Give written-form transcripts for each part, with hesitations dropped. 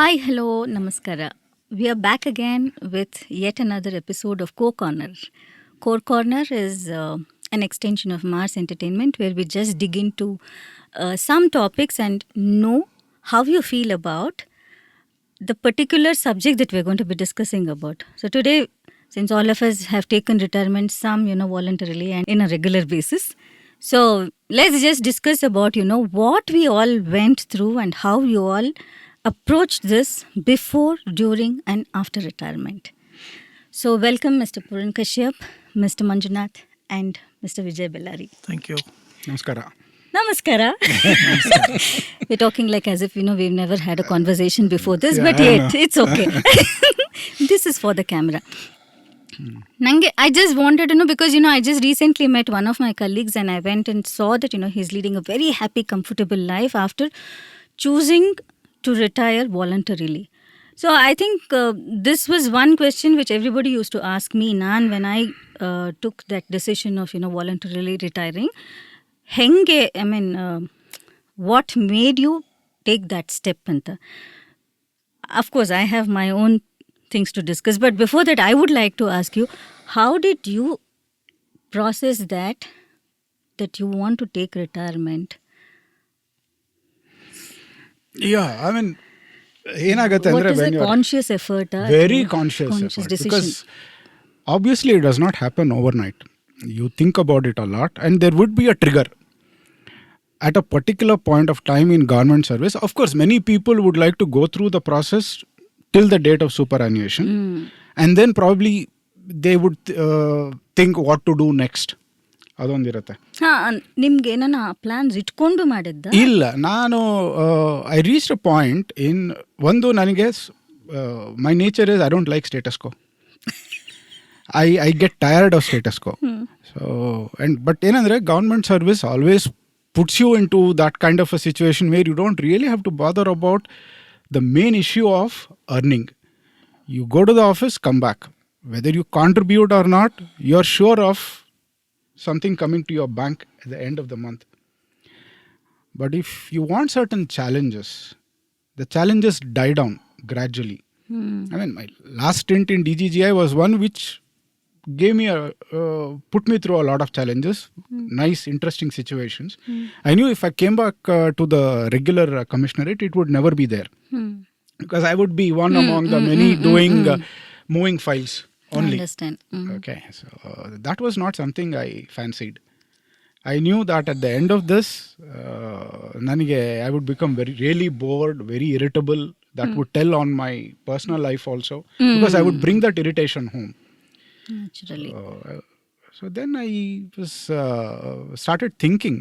Hi, hello, namaskara. We are back again with yet another episode of Core Corner. Core Corner is an extension of Mars Entertainment where we just dig into some topics and know how you feel about the particular subject that we're going to be discussing about. So today, since all of us have taken retirement, some, voluntarily and in a regular basis. So let's just discuss about, what we all went through and how you all approached this before, during and after retirement. So welcome Mr. Puran Kashyap, Mr. Manjunath and Mr. Vijay Bellary. Thank you. Namaskara. Namaskara. We're talking like as if, we've never had a conversation before this, but yet it's okay. This is for the camera. I just wanted to know because, I just recently met one of my colleagues and I went and saw that, he's leading a very happy, comfortable life after choosing to retire voluntarily. So I think this was one question which everybody used to ask me, Nan, when I took that decision of, voluntarily retiring. What made you take that step, Panta? Of course, I have my own things to discuss. But before that, I would like to ask you, how did you process that you want to take retirement? Yeah, what is a conscious effort? Very conscious effort. Decision. Because obviously it does not happen overnight. You think about it a lot and there would be a trigger. At a particular point of time in government service, of course, many people would like to go through the process till the date of superannuation. And then probably they would think what to do next. ಅದೊಂದಿರುತ್ತೆ. ನಿಮ್ಗೆ ಏನಾನ plants ಇಟ್ಕೊಂಡು ಮಾಡಿದ್ದ? ಇಲ್ಲ, ನಾನು I reached a point in ಒಂದು ನನಗೆ my nature is I don't like status quo. I get tired of status quo. So but ಏನಂದ್ರೆ government service always puts you into that kind of a situation where you don't really have to bother about the main issue of earning. You go to the office, come back. Whether you contribute or not, you're sure of something coming to your bank at the end of the month. But if you want certain challenges, the challenges die down gradually. My last stint in DGGI was one which gave me put me through a lot of challenges, nice, interesting situations. I knew if I came back to the regular commissionerate, it would never be there. Because I would be one among the many doing moving files only. I understand. Okay, so that was not something I fancied. I knew that at the end of this, I would become really bored, very irritable. That would tell on my personal life also. Because I would bring that irritation home. Naturally. So then I was started thinking,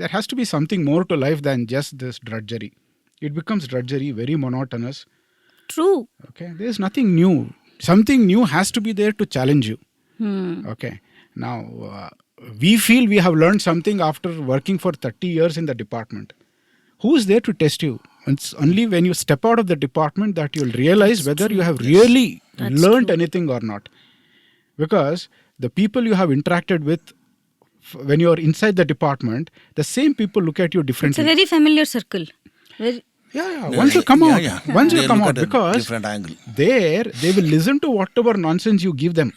there has to be something more to life than just this drudgery. It becomes drudgery, very monotonous. True. Okay, there's nothing new. Something new has to be there to challenge you. Okay, now we feel we have learned something after working for 30 years in the department. Who is there to test you? It's only when you step out of the department that you'll realize whether you have really learned anything or not. Because the people you have interacted with when you are inside the department, the same people look at you differently. It's a very familiar circle. Once you come out, once you come out, because different angle. There they will listen to whatever nonsense you give them.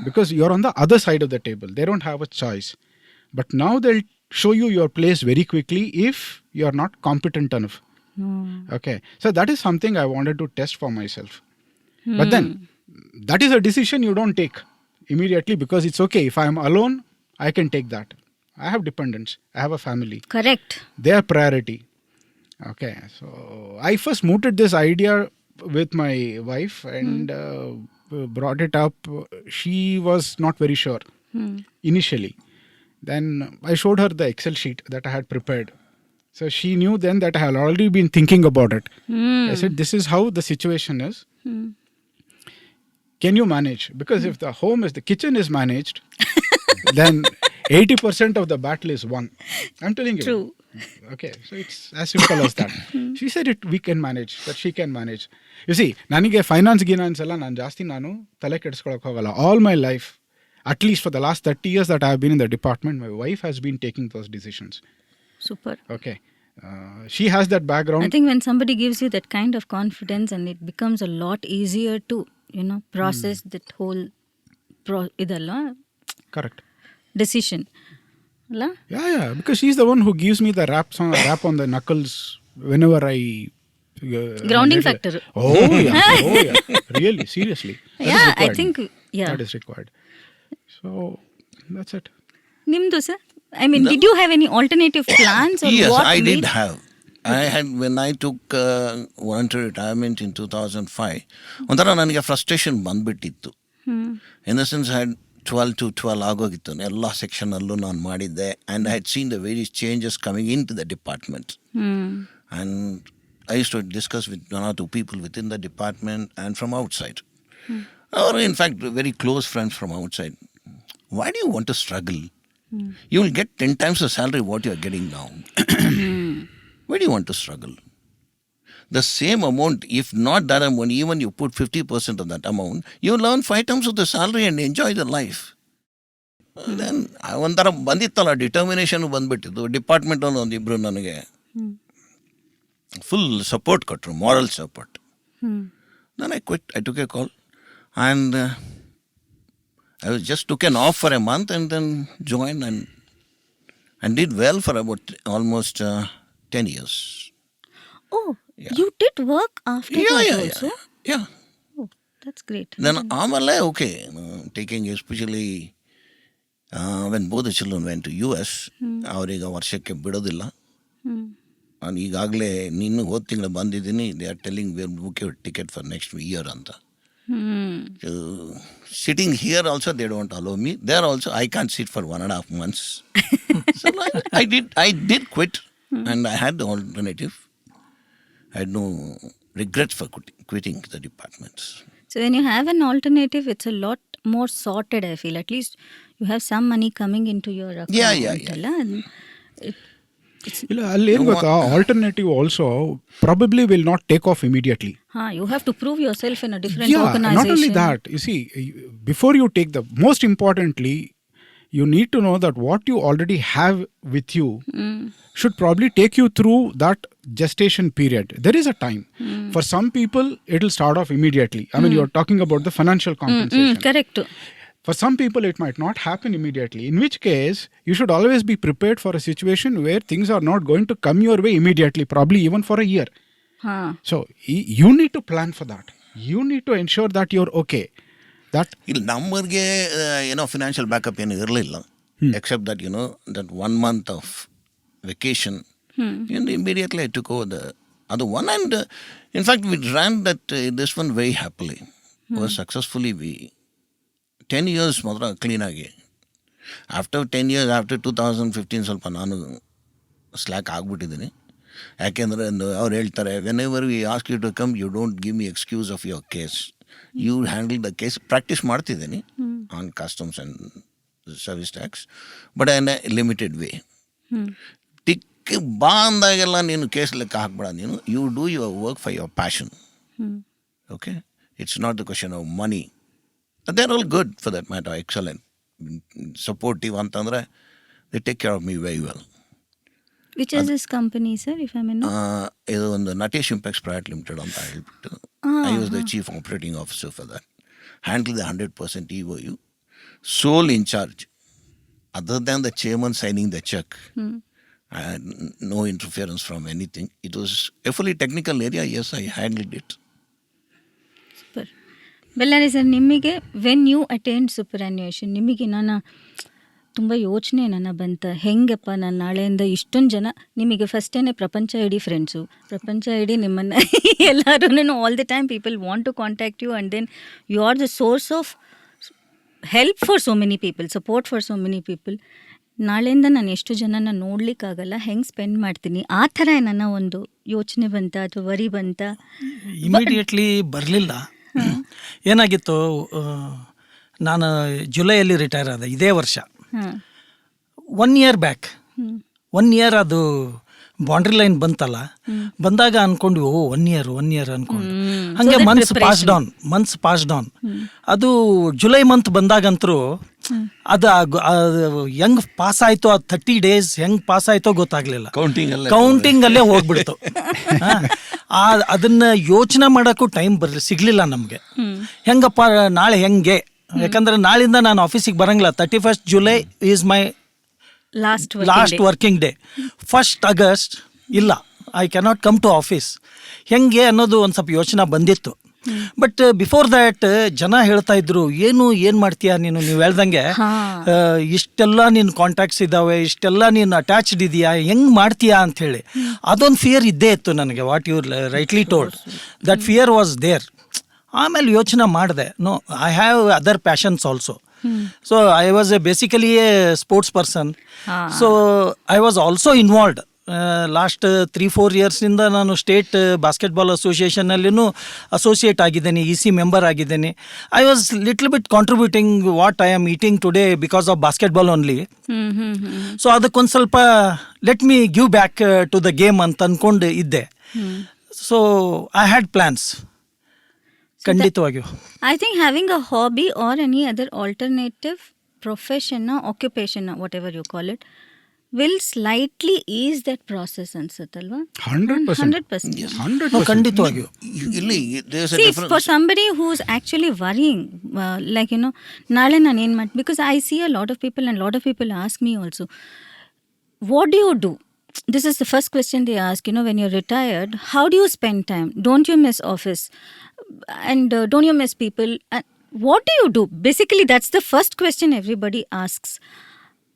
Because you're on the other side of the table. They don't have a choice. But now they'll show you your place very quickly if you're not competent enough. Okay, so that is something I wanted to test for myself. But then that is a decision you don't take immediately, because it's okay. If I am alone, I can take that. I have dependents. I have a family. Correct. They are priority. Okay, so I first mooted this idea with my wife and brought it up. She was not very sure initially. Then I showed her the Excel sheet that I had prepared. So she knew then that I had already been thinking about it. I said, this is how the situation is. Can you manage? Because if the kitchen is managed, then 80% of the battle is won. I'm telling you. True. Okay, so it's as simple as that. She said we can manage, that she can manage. You see, ನನಗೆ finance ಗಿನಾನ್ಸ್ ಎಲ್ಲ ನಾನು ತಲೆ ಕೆಡಿಸ್ಕೊಳಕ್ಕೆ ಹೋಗಲ್ಲ. All my life, at least for the last 30 years that I have been in the department, my wife has been taking those decisions. Super. Okay. She has that background. I think when somebody gives you that kind of confidence, and it becomes a lot easier to, process that whole idalla Correct. decision. Alla? Yeah, because she's the one who gives me the rap on the knuckles whenever I Grounding factor. Oh yeah. Really, seriously. That is Yeah, I required. think, yeah. That is required. So that's it. Nimdu, sir? I mean, did you have any alternative plans, or Yes, what I made... did have. I had, when I took voluntary retirement in 2005, ಒಂಥರ ನನಗೆ frustration ಬಂದ್ಬಿಟ್ಟಿತ್ತು. In the sense had 12 to 12 ಆಗೋಗಿತ್ತು. ಎಲ್ಲ ಸೆಕ್ಷನಲ್ಲೂ ನಾನು ಮಾಡಿದ್ದೆ. And I had seen the various changes coming in to the department. And I used to discuss with one or two people within the department and from outside. Or in fact, very close friends from outside. Why do you want to struggle? You will get 10 times the salary what you are getting now. Why do you want to struggle? The same amount, if not that amount, even you put 50% of that amount, you will earn 5 times of the salary and enjoy the life. Then ಒಂಥರ ಬಂದಿತ್ತಲ್ಲ, determination ಬಂದ್ಬಿಟ್ಟಿದ್ದು. ಡಿಪಾರ್ಟ್ಮೆಂಟಲ್ಲಿ ಒಂದಿಬ್ಬರು ನನಗೆ full support ಕೊಟ್ಟರು, moral support. Then I quit. I took a call and I just took an off for a month and then joined and did well for about almost 10 years. Oh, yeah. You did work after that also? Yeah. Oh, that's great. Then ಆಮೇಲೆ okay, taking especially when both the children went to US, ಅವರೀಗ ವರ್ಷಕ್ಕೆ ಬಿಡೋದಿಲ್ಲ. ನಾನು ಈಗಾಗಲೇ ನೀನು ಹೋದ ತಿಂಗಳು ಬಂದಿದ್ದೀನಿ, they are telling we are book your ticket for next year ಅಂತ. Sitting here also they don't allow me. There also I can sit for 1.5 months. So I did quit and I had the alternative. I had no regrets for quitting the departments. So when you have an alternative, it's a lot more sorted, I feel. At least you have some money coming into your account. Yeah. ಇಲ್ಲ, ಅಲ್ಲಿ ಏನು ಗೊತ್ತಾ, alternative also probably will not take off immediately. You have to prove yourself in a different organization. Not only that, you see, before you take the, most importantly, you need to know that what you already have with you should probably take you through that gestation period. There is a time. For some people, it will start off immediately. I mean, you're talking about the financial compensation. Correct. For some people, it might not happen immediately, in which case, you should always be prepared for a situation where things are not going to come your way immediately, probably even for a year. So, you need to plan for that. You need to ensure that you're okay. ಇಲ್ಲಿ ನಮ್ಮರಿಗೆ financial backup ಏನು ಇರಲಿಲ್ಲ, accept that that 1 month of vacation. And immediately I took over the other one. And in fact, we ran this one very happily. Was successfully. 10 years ಮಾತ್ರ ಕ್ಲೀನಾಗಿ. After 10 years, after 2015 ಸ್ವಲ್ಪ ನಾನು slack ಆಗಿಬಿಟ್ಟಿದ್ದೀನಿ. ಯಾಕೆಂದರೆ ಅವ್ರು ಹೇಳ್ತಾರೆ, whenever we ask you to come, you don't give me excuse of your case, you handle the case. Practice ಮಾಡ್ತಿದ್ದೀನಿ on customs and service tax, but in a limited way. ಟಿಕ್ ಬಾ ಅಂದಾಗೆಲ್ಲ ನೀನು case ಲೆಕ್ಕ ಹಾಕ್ಬೇಡ. ನೀನು you do your work for your passion. Okay, it's not the question of money. They're all good for that matter, excellent, supportive ಅಂತಂದರೆ they take care of me very well. Which is this company, sir, if I may know? ಇದು ಒಂದು Natesh Impex private limited ಅಂತ ಹೇಳ್ಬಿಟ್ಟು, I was the chief operating officer for that. Handle the 100% EOU, sole in charge, other than the chairman signing the check. And no interference from anything. It was a fully technical area. Yes, I handled it. Super. Bellary sir, ನಿಮಗೆ when you attend ಸೂಪರ್ಯಾನ್ಯುಯೇಷನ್, ನಿಮಗೆ ತುಂಬ ಯೋಚನೆ ಬಂತ, ಹೆಂಗಪ್ಪ ನಾನು ನಾಳೆಯಿಂದ ಇಷ್ಟೊಂದು ಜನ, ನಿಮಗೆ ಫಸ್ಟೇನೆ ಪ್ರಪಂಚ ಇಡೀ ಫ್ರೆಂಡ್ಸು, ಪ್ರಪಂಚ ಇಡೀ ನಿಮ್ಮನ್ನು ಎಲ್ಲರೂ all the time people want to contact you, and then you are the source of help for so many people, support for so many people. ನಾಳೆಯಿಂದ ನಾನು ಎಷ್ಟು ಜನನ ನೋಡ್ಲಿಕ್ಕಾಗಲ್ಲ, ಹೆಂಗೆ ಸ್ಪೆಂಡ್ ಮಾಡ್ತೀನಿ, ಆ ಥರ ನನ್ನ ಒಂದು ಯೋಚನೆ ಬಂತ ಅಥವಾ ವರಿ ಬಂತ? ಇಮಿಡಿಯೇಟ್ಲಿ ಬರಲಿಲ್ಲ. ಏನಾಗಿತ್ತು, ನಾನು ಜುಲೈಯಲ್ಲಿ ರಿಟೈರ್ ಆದ ಇದೇ ವರ್ಷ. 1 year ಬ್ಯಾಕ್, 1 year ಅದು ಬೌಂಡ್ರಿ ಲೈನ್ ಬಂತಲ್ಲ, ಬಂದಾಗ ಅಂದ್ಕೊಂಡ್ವಿ, 1 year ಅಂದ್ಕೊಂಡು. ಹಾಗೆ ಮಂತ್ಸ್ ಪಾಸ್ಡ್ ಆನ್. ಅದು ಜುಲೈ ಮಂತ್ ಬಂದಾಗಂತರೂ ಅದು ಹೆಂಗ್ ಪಾಸ್ ಆಯ್ತು, ಆ 30 days ಹೆಂಗ್ ಪಾಸ್ ಆಯ್ತೋ ಗೊತ್ತಾಗ್ಲಿಲ್ಲ. ಕೌಂಟಿಂಗ್ ಅಲ್ಲೇ ಹೋಗ್ಬಿಡ್ತು. ಅದನ್ನ ಯೋಚನೆ ಮಾಡಕ್ಕೂ ಟೈಮ್ ಸಿಗ್ಲಿಲ್ಲ ನಮ್ಗೆ. ಹೆಂಗಪ್ಪ ನಾಳೆ ಹೆಂಗೆ, ಯಾಕಂದ್ರೆ ನಾಳಿಂದ ನಾನು ಆಫೀಸಿಗೆ ಬರಂಗಿಲ್ಲ. 31st July is my last working day. 1st August ಇಲ್ಲ, I cannot come to office. ಹೆಂಗೆ ಅನ್ನೋದು ಒಂದು ಸ್ವಲ್ಪ ಯೋಚನೆ ಬಂದಿತ್ತು. ಬಟ್ ಬಿಫೋರ್ ದ್ಯಾಟ್ ಜನ ಹೇಳ್ತಾ ಇದ್ರು, ಏನು ಮಾಡ್ತೀಯಾ ನೀನು, ನೀವು ಹೇಳ್ದಂಗೆ ಇಷ್ಟೆಲ್ಲ ನಿನ್ನ ಕಾಂಟ್ಯಾಕ್ಟ್ಸ್ ಇದ್ದಾವೆ, ಇಷ್ಟೆಲ್ಲ ನೀನು ಅಟ್ಯಾಚ್ಡ್ ಇದೆಯಾ, ಹೆಂಗ್ ಮಾಡ್ತೀಯಾ ಅಂತ ಹೇಳಿ. ಅದೊಂದು ಫಿಯರ್ ಇದ್ದೇ ಇತ್ತು ನನಗೆ. What you rightly told, that fear was there. ಆಮೇಲೆ ಯೋಚನೆ ಮಾಡಿದೆ, no, I have other passions also. So I was basically a sports person. So I was also involved. Last 3-4 yearsನಿಂದ ನಾನು ಸ್ಟೇಟ್ ಬಾಸ್ಕೆಟ್ಬಾಲ್ ಅಸೋಸಿಯೇಷನ್ನಲ್ಲಿನೂ ಅಸೋಸಿಯೇಟ್ ಆಗಿದ್ದೇನೆ, EC ಮೆಂಬರ್ ಆಗಿದ್ದೇನೆ. I was little bit contributing what I am eating today because of basketball only. So ಅದಕ್ಕೊಂದು ಸ್ವಲ್ಪ let me give back to the game ಅಂತ ಅಂದ್ಕೊಂಡು ಇದ್ದೆ. So I had plans. ಖಂಡಿತವಾಗಿಯೂ I think having a hobby or any other alternative profession or occupation, whatever you call it, will slightly ease that process ಅನ್ಸುತ್ತಲ್ವಾ? 100%. Yes. 100%. ಖಂಡಿತವಾಗಿಯೂ. See, for somebody who's actually worrying, like, you know, ನಾಳೆ ನಾನು ಏನು ಮಾಡಿ, because I see a lot of people and lot of people ask me also, what do you do? This is the first question they ask, you know, when you're retired, how do you spend time? Don't you miss office? And don't you miss people? And what do you do? Basically, that's the first question everybody asks.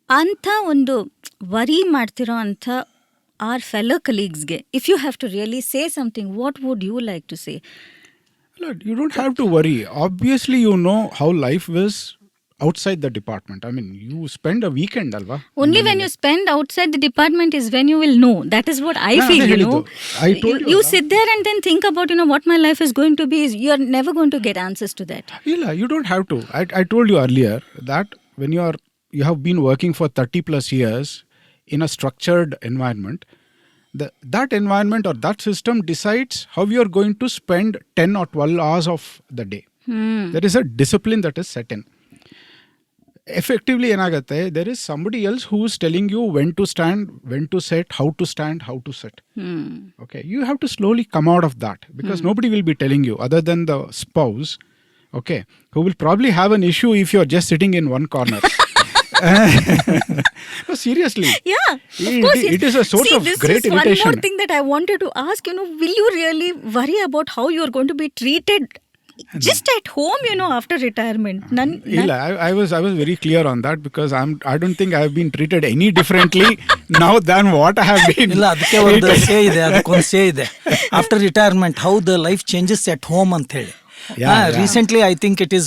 ಅಂಥ ಒಂದು worry ಮಾಡ್ತಿರೋ ಅಂಥ our fellow colleaguesಗೆ, if you have to really say something, what would you like to say? Look, you don't have to worry. Obviously, you know how life is outside the department. I mean, you spend a weekend, alva. Only when you spend outside the department is when you will know. That is what I feel, you know. I told you. You sit there and then think about, you know, what my life is going to be. You are never going to get answers to that. Yeah, you don't have to. I told you earlier that when you have been working for 30 plus years in a structured environment, that environment or that system decides how you are going to spend 10 or 12 hours of the day. There is a discipline that is set in. Effectively, ಏನಾಗುತ್ತೆ, there is somebody else who is telling you when to stand, when to sit, how to stand, how to sit. Okay, you have to slowly come out of that, because nobody will be telling you other than the spouse, okay, who will probably have an issue if you are just sitting in one corner. No, seriously. Yeah, of course. It is a source of great irritation. irritation. One more thing that I wanted to ask, you know, will you really worry about how you are going to be treated just at home, you know, after retirement? I was very clear on that, because I don't think I have been treated any differently now than what I have been. ಇಲ್ಲ, ಅದಕ್ಕೆ ಒಂದು ಸೇ ಇದೆ, ಅದಕ್ಕೊಂದು ಸೇ ಇದೆ. After retirement how the life changes at home ಅಂತ ಹೇಳಿ. Recently, I think it is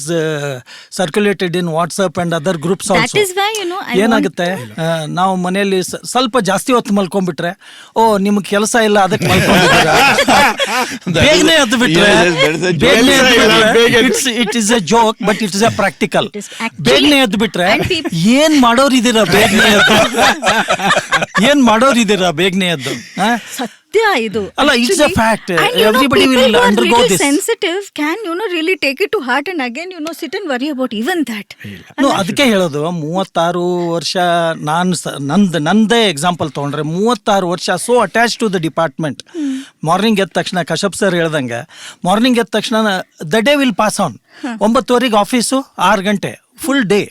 circulated in WhatsApp and other groups also. That is why, you know, ಏನಾಗುತ್ತೆ, ನಾವು ಮನೆಯಲ್ಲಿ ಸ್ವಲ್ಪ ಜಾಸ್ತಿ ಹೊತ್ತು ಮಲ್ಕೊಂಡ್ಬಿಟ್ರೆ, ಓ ನಿಮ್ಗೆ ಕೆಲಸ ಇಲ್ಲ ಅದಕ್ಕೆ ಮಲ್ಕೊಂಡಿದ್ದೀರಾ, ಬೇಗನೆ ಎದ್ದು ಬಿಟ್ರೆ, it is A joke but it is A practical. ಬೇಗನೆ ಎದ್ದು ಬಿಟ್ರೆ ಏನ್ ಮಾಡೋರಿದ್ದೀರಾ ಬೇಗನೆ ಎದ್ದು, ಏನ್ ಮಾಡೋರಿದ್ದೀರಾ ಬೇಗನೆ ಎದ್ದು. ಇದು ಅಲ್ಲ, it's a fact. Everybody will undergo this. Sensitive can, you know, really take it to heart and again, you know, sit and worry about even that. ಅದಕ್ಕೆ ಹೇಳೋದು, 36 ವರ್ಷ ನಂದೇ ಎಕ್ಸಾಂಪಲ್ ತಗೊಂಡ್ರೆ, 36 ವರ್ಷ so attach to the department. Morning ಎದ್ದ ತಕ್ಷಣ, Kashyap sir ಹೇಳ್ದಂಗೆ, morning ಎದ್ದ ತಕ್ಷಣ the day will pass on. 9:00 office, 6 ಗಂಟೆ ಫುಲ್ ಡೇ.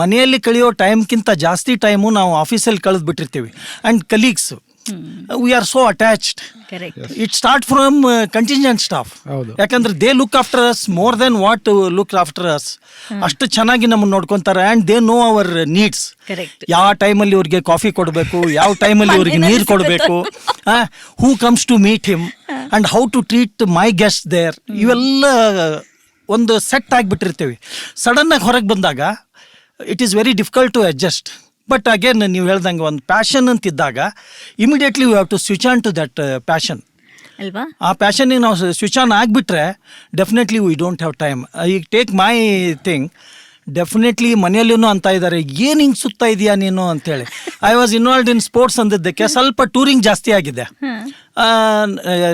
ಮನೆಯಲ್ಲಿ ಕಳೆಯೋ ಟೈಮ್ಗಿಂತ ಜಾಸ್ತಿ ಟೈಮು ನಾವು ಆಫೀಸಲ್ಲಿ ಕಳೆದು ಬಿಟ್ಟಿರ್ತೀವಿ. And colleagues, we are so attached. Correct. It starts from contingent staff. ಯಾಕಂದ್ರೆ they look after us more than what look after us. ಅಷ್ಟು ಚೆನ್ನಾಗಿ ನಮ್ಮನ್ನು ನೋಡ್ಕೊಂತಾರೆ. and they know our needs. Correct. ಯಾವ ಟೈಮಲ್ಲಿ ಇವ್ರಿಗೆ ಕಾಫಿ ಕೊಡಬೇಕು, ಯಾವ ಟೈಮಲ್ಲಿ ಇವ್ರಿಗೆ ನೀರು ಕೊಡಬೇಕು, who comes to meet him and how to treat my guests there. ಇವೆಲ್ಲ ಒಂದು ಸೆಟ್ ಆಗಿಬಿಟ್ಟಿರ್ತೀವಿ. ಸಡನ್ ಆಗಿ ಹೊರಗೆ ಬಂದಾಗ it is very difficult to adjust. But again ನೀವು ಹೇಳ್ದಂಗೆ ಒಂದು ಪ್ಯಾಷನ್ ಅಂತಿದ್ದಾಗ immediately you have to switch on to that passion ಅಲ್ವಾ. ಆ ಪ್ಯಾಷನ್ನಿಗೆ ನಾವು ಸ್ವಿಚ್ ಆನ್ ಆಗಿಬಿಟ್ರೆ definitely we don't have time. ಈಗ ಟೇಕ್ ಮೈ ಥಿಂಗ್, ಡೆಫಿನೆಟ್ಲಿ ಮನೆಯಲ್ಲೂ ಅಂತ ಇದ್ದಾರೆ, ಏನು ಹಿಂಗೆ ಸುತ್ತಾ ಇದೆಯಾ ನೀನು ಅಂತೇಳಿ. I was involved in sports ಅಂದಿದ್ದಕ್ಕೆ ಸ್ವಲ್ಪ ಟೂರಿಂಗ್ ಜಾಸ್ತಿ ಆಗಿದೆ.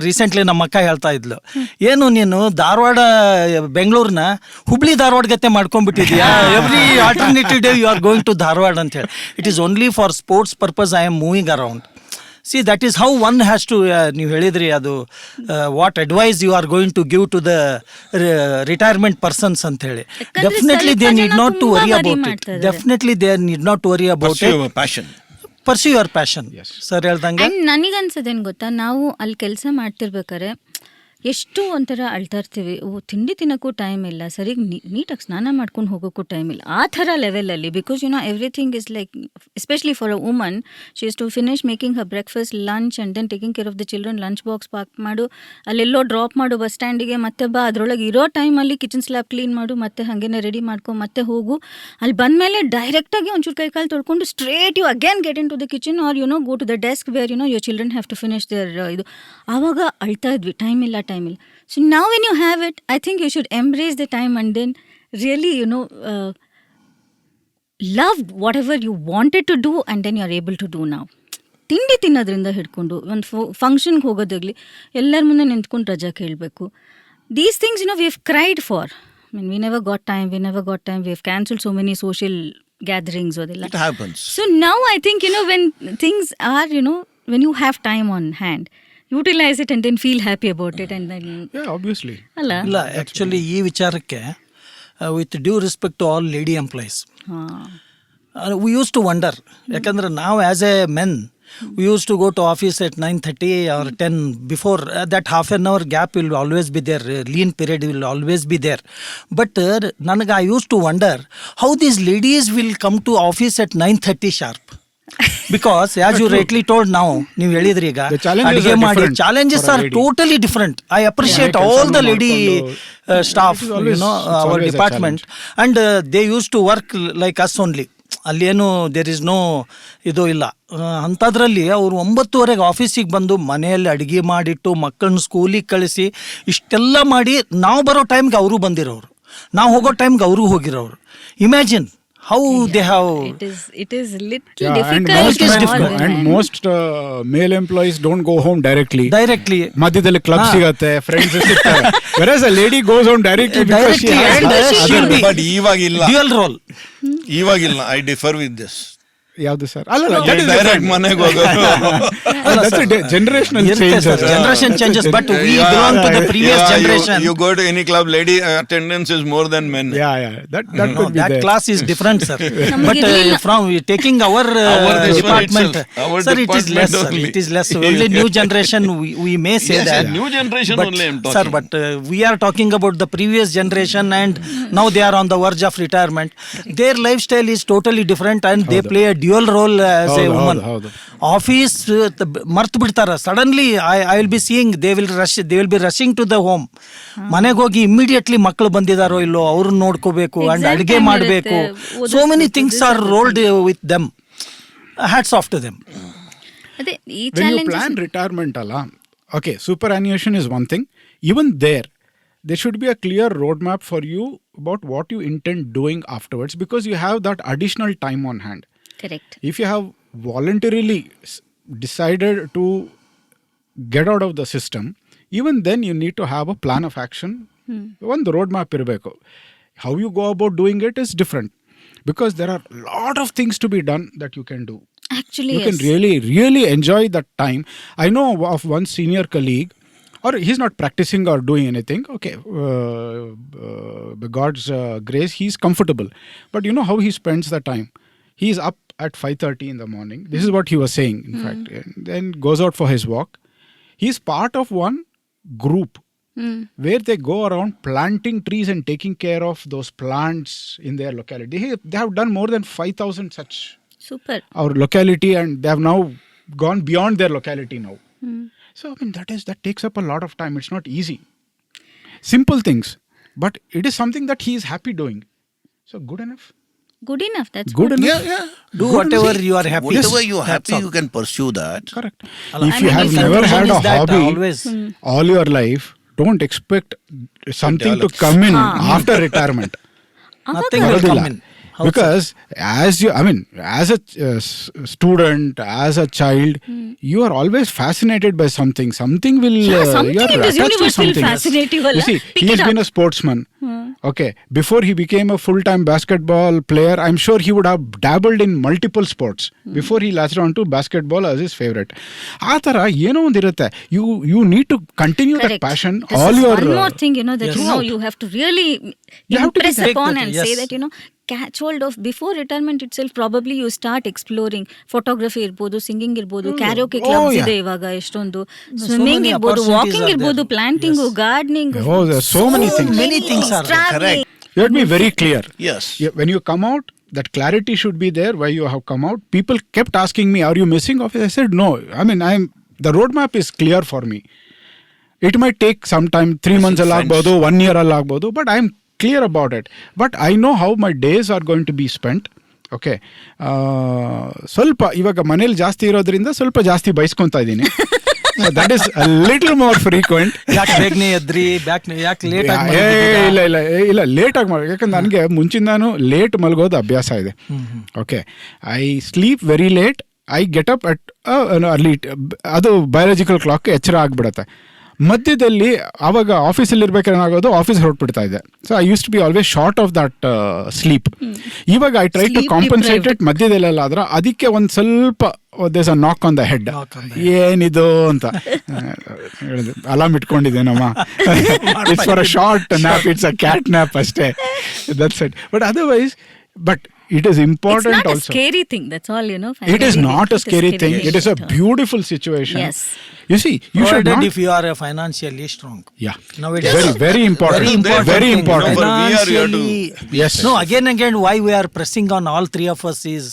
ರೀಸೆಂಟ್ಲಿ ನಮ್ಮ ಅಕ್ಕ ಹೇಳ್ತಾ ಇದ್ಲು, ಏನು ನೀನು ಧಾರವಾಡ ಬೆಂಗಳೂರನ್ನ ಹುಬ್ಳಿ ಧಾರವಾಡ ಗತೆ ಮಾಡ್ಕೊಂಡ್ಬಿಟ್ಟಿದ್ಯಾ, every alternative day you are going to Dharwad ಅಂತ ಹೇಳಿ. It is only for sports purpose I am moving around. See that is how one has to, ನೀವು ಹೇಳಿದ್ರಿ ಅದು what advice you are going to give to the retirement persons ಅಂತ ಹೇಳಿ. Definitely they need not to worry about it. Definitely they need not worry about it. Pursue your passion. Sir ಹೇಳ್ದಂಗೆ ನನಗನ್ಸೋದೇನು ಗೊತ್ತಾ, ನಾವು ಅಲ್ಲಿ ಕೆಲಸ ಮಾಡ್ತಿರ್ಬೇಕಾದ್ರೆ ಎಷ್ಟು ಒಂಥರ ಅಳ್ತಾ ಇರ್ತೀವಿ, ತಿಂಡಿ ತಿನ್ನೋಕ್ಕೂ ಟೈಮ್ ಇಲ್ಲ, ಸರಿಗೆ ನೀಟಾಗಿ ಸ್ನಾನ ಮಾಡ್ಕೊಂಡು ಹೋಗೋಕ್ಕೂ ಟೈಮ್ ಇಲ್ಲ, ಆ ಥರ ಲೆವೆಲಲ್ಲಿ. Because everything is like, especially for a woman, she is to finish making her breakfast, lunch and then taking care of the children, lunch box pack ಮಾಡು, ಅಲ್ಲೆಲ್ಲೋ ಡ್ರಾಪ್ ಮಾಡು ಬಸ್ ಸ್ಟ್ಯಾಂಡಿಗೆ, ಮತ್ತೆ ಬಾ, ಅದರೊಳಗೆ ಇರೋ ಟೈಮಲ್ಲಿ ಕಿಚನ್ ಸ್ಲ್ಯಾಬ್ ಕ್ಲೀನ್ ಮಾಡು, ಮತ್ತೆ ಹಾಗೇನೆ ರೆಡಿ ಮಾಡ್ಕೊ, ಮತ್ತೆ ಹೋಗು. ಅಲ್ಲಿ ಬಂದಮೇಲೆ ಡೈರೆಕ್ಟಾಗಿ ಒಂಚೂರು ಕೈಕಾಲು ತೊಳ್ಕೊಂಡು straight you again get in to the kitchen or go to the desk where your children have to finish their ಇದು. ಆವಾಗ ಅಳ್ತಾ ಇದ್ವಿ, ಟೈಮ್ ಇಲ್ಲ. So now when you have it, I think you should embrace the time and then really, love whatever you wanted to do and then you are able to do now. ತಿಂಡಿ ತಿನ್ನೋದ್ರಿಂದ ಹಿಡ್ಕೊಂಡು ಒಂದು ಫಂಕ್ಷನ್ಗೆ ಹೋಗೋದಾಗಲಿ, ಎಲ್ಲರ ಮುಂದೆ ನಿಂತ್ಕೊಂಡು ರಜಾ ಕೇಳಬೇಕು. These things, we have cried for. I mean, we never got time. We have cancelled so many social gatherings. It happens. So now I think, when things are, when you have time on hand, utilize it and then feel happy about it and then obviously ಇಲ್ಲ actually ಈ ವಿಚಾರಕ್ಕೆ with due respect to all lady employees, we use to wonder. ಯಾಕಂದ್ರೆ ನಾವು as a men we used to go to office at 9:30 or 10. Before that half an hour gap will always be there, lean period will always be there. But ನನಗೆ I used to wonder how these ladies will come to office at 9:30 sharp. Because as you rightly told now, ನೀವು ಹೇಳಿದ್ರಿ ಈಗ ಅಡಿಗೆ ಮಾಡಿ, challenges are totally different. I appreciate all the lady staff, our department, and they used to work like us only. ಅಲ್ಲೇನು there is no ಇದು ಇಲ್ಲ. ಅಂಥದ್ರಲ್ಲಿ ಅವರು 9:30 ಆಫೀಸಿಗೆ ಬಂದು ಮನೆಯಲ್ಲಿ ಅಡುಗೆ ಮಾಡಿಟ್ಟು ಮಕ್ಕಳನ್ನ ಸ್ಕೂಲಿಗೆ ಕಳಿಸಿ ಇಷ್ಟೆಲ್ಲ ಮಾಡಿ ನಾವು ಬರೋ ಟೈಮ್ಗೆ ಅವರು ಬಂದಿರೋರು, ನಾವು ಹೋಗೋ ಟೈಮ್ಗೆ ಅವರು ಹೋಗಿರೋರು. Imagine how they have it is little difficult. And most male employees don't go home directly madhyadalli club sigate, friends sittare, whereas a lady goes home directly because she has but ivagilla dual role. ivagilla I differ with this. ಯಾವುದು sir? ಅಲ್ಲ direct ಮನೆಗೆ ಹೋಗೋದು. Generational generation changes, but we belong to the previous generation. You go to any club, lady attendance is more than men. That could be that there. class is different, sir. But from taking our department, sir, it is less, sir. It is less. Only new generation we may say that. New generation but, only I'm talking. Sir, but we are talking about the previous generation, and now they are on the verge of retirement. Their lifestyle is totally different, and they play a dual role as a woman. Office ಮರ್ತು ಬಿಡ್ತಾರ. Suddenly I will be seeing they will be rushing to the home. ಮನೆಗೆ ಹೋಗಿ immediately ಮಕ್ಕಳು ಬಂದಿದಾರೋ ಇಲ್ಲೋ ಅವ್ರನ್ನ ನೋಡ್ಕೋಬೇಕು, and ಅಡಿಗೆ ಮಾಡಬೇಕು. So many things are rolled with them. Hats off to them. When you plan retirement okay, superannuation is one thing. Even there should be a clear roadmap for you about what you intend doing afterwards, because you have that additional time on hand. Correct. If you have voluntarily decided to get out of the system, even then you need to have a plan of action. One roadmap irbeku. How you go about doing it is different, because there are a lot of things to be done that you can do. Actually, you can really enjoy that time. I know of one senior colleague, or he's not practicing or doing anything. Okay, by God's grace, he's comfortable. But you know how he spends the time? He's up at 5:30 in the morning. This is what he was saying, in fact. And then goes out for his walk. He's part of one group where they go around planting trees and taking care of those plants in their locality. They have done more than 5,000 such. Super. Our locality, and they have now gone beyond their locality now. So I mean, that takes up a lot of time. It's not easy. Simple things, but it is something that he is happy doing. So good enough. That's good enough. Yeah. Do whatever you are happy. Whatever you are happy, you can pursue that. Correct. If you have never had a hobby all your life, don't expect something to come in after retirement. Nothing will come in. Because as a student, as a child, you are always fascinated by something. Something will something you are in this attached to universe will something. fascinate you. You see, Pick he has it been up. a sportsman. Okay, before he became a full-time basketball player, I'm sure he would have dabbled in multiple sports before he latched on to basketball as his favorite. ಆ ಥರ ಏನೋ ಒಂದಿರುತ್ತೆ. You need to continue that Correct. passion. This All is your one more thing, that Yes. you have to really You have to impress take upon that, and yes. say that, catch hold of before retirement itself. Probably you start exploring photography ಇರ್ಬೋದು, singing ಇರ್ಬೋದು, karaoke clubs ಇದೆ ಇವಾಗ ಎಷ್ಟೊಂದು, swimming many ಇರ್ಬೋದು, opportunities walking are ಇರ್ಬೋದು, there. Planting, gardening. Oh, there's so many things. Many things are there. Correct. You have to be very clear. Yes. When you come out, that clarity should be there why you have come out. People kept asking me, are you missing office? I said, no. The roadmap is clear for me. It might take some time, 3 months French. alagbodu, 1 year alagbodu, but I'm clear about it. But I know how my days are going to be spent. Okay, ಸ್ವಲ್ಪ ಇವಾಗ ಮನೇಲಿ ಜಾಸ್ತಿ ಇರೋದ್ರಿಂದ ಸ್ವಲ್ಪ ಜಾಸ್ತಿ ಬಯಸ್ಕೊತಾ ಇದ್ದೀನಿ. That is little more frequent. ಯಾಕೆ ಬೇಗನೆ ಎದ್ರಿ, ಯಾಕೆ ಲೇಟ್ ಇಲ್ಲ ಲೇಟ್ ಆಗಿ ಮಾಡಿ, ಯಾಕಂದ್ರೆ ನನಗೆ ಮುಂಚಿಂದಾನು ಲೇಟ್ ಮಲಗೋದು ಅಭ್ಯಾಸ ಇದೆ. Okay, I sleep very late, I get up at early. ಅದು ಬಯಾಲಜಿಕಲ್ ಕ್ಲಾಕ್ ಎಚ್ಚರ ಆಗಿಬಿಡುತ್ತೆ. ಮಧ್ಯದಲ್ಲಿ ಆವಾಗ ಆಫೀಸಲ್ಲಿ ಇರ್ಬೇಕಾದ್ರೆ ಏನಾಗೋದು, ಆಫೀಸ್ ಹೊರಟ್ಬಿಡ್ತಾ ಇದೆ. So I use to be always short of that sleep. ಇವಾಗ I try to compensate it ಮಧ್ಯದಲ್ಲೆಲ್ಲ ಆದ್ರೆ ಅದಕ್ಕೆ ಒಂದು ಸ್ವಲ್ಪ ದೇಸ್ ಅ ನಾಕ್ ಆನ್ ದ ಹೆಡ್. ಏನಿದು ಅಂತ ಅಲಾರ್ಮ್ ಇಟ್ಕೊಂಡಿದ್ದೇನಮ್ಮ, it's for a short nap, it's a cat nap ಅಷ್ಟೇ, that's it. But otherwise, but it is important it's not also. a scary thing, that's all, It is not a scary thing. It is a beautiful situation. Yes. You see, you should not. if you are financially strong. Yeah. Nowadays. Very, very important. Very important. Very thing. important. No, for we are here to Financially- Yes. No, again, why we are pressing on all three of us is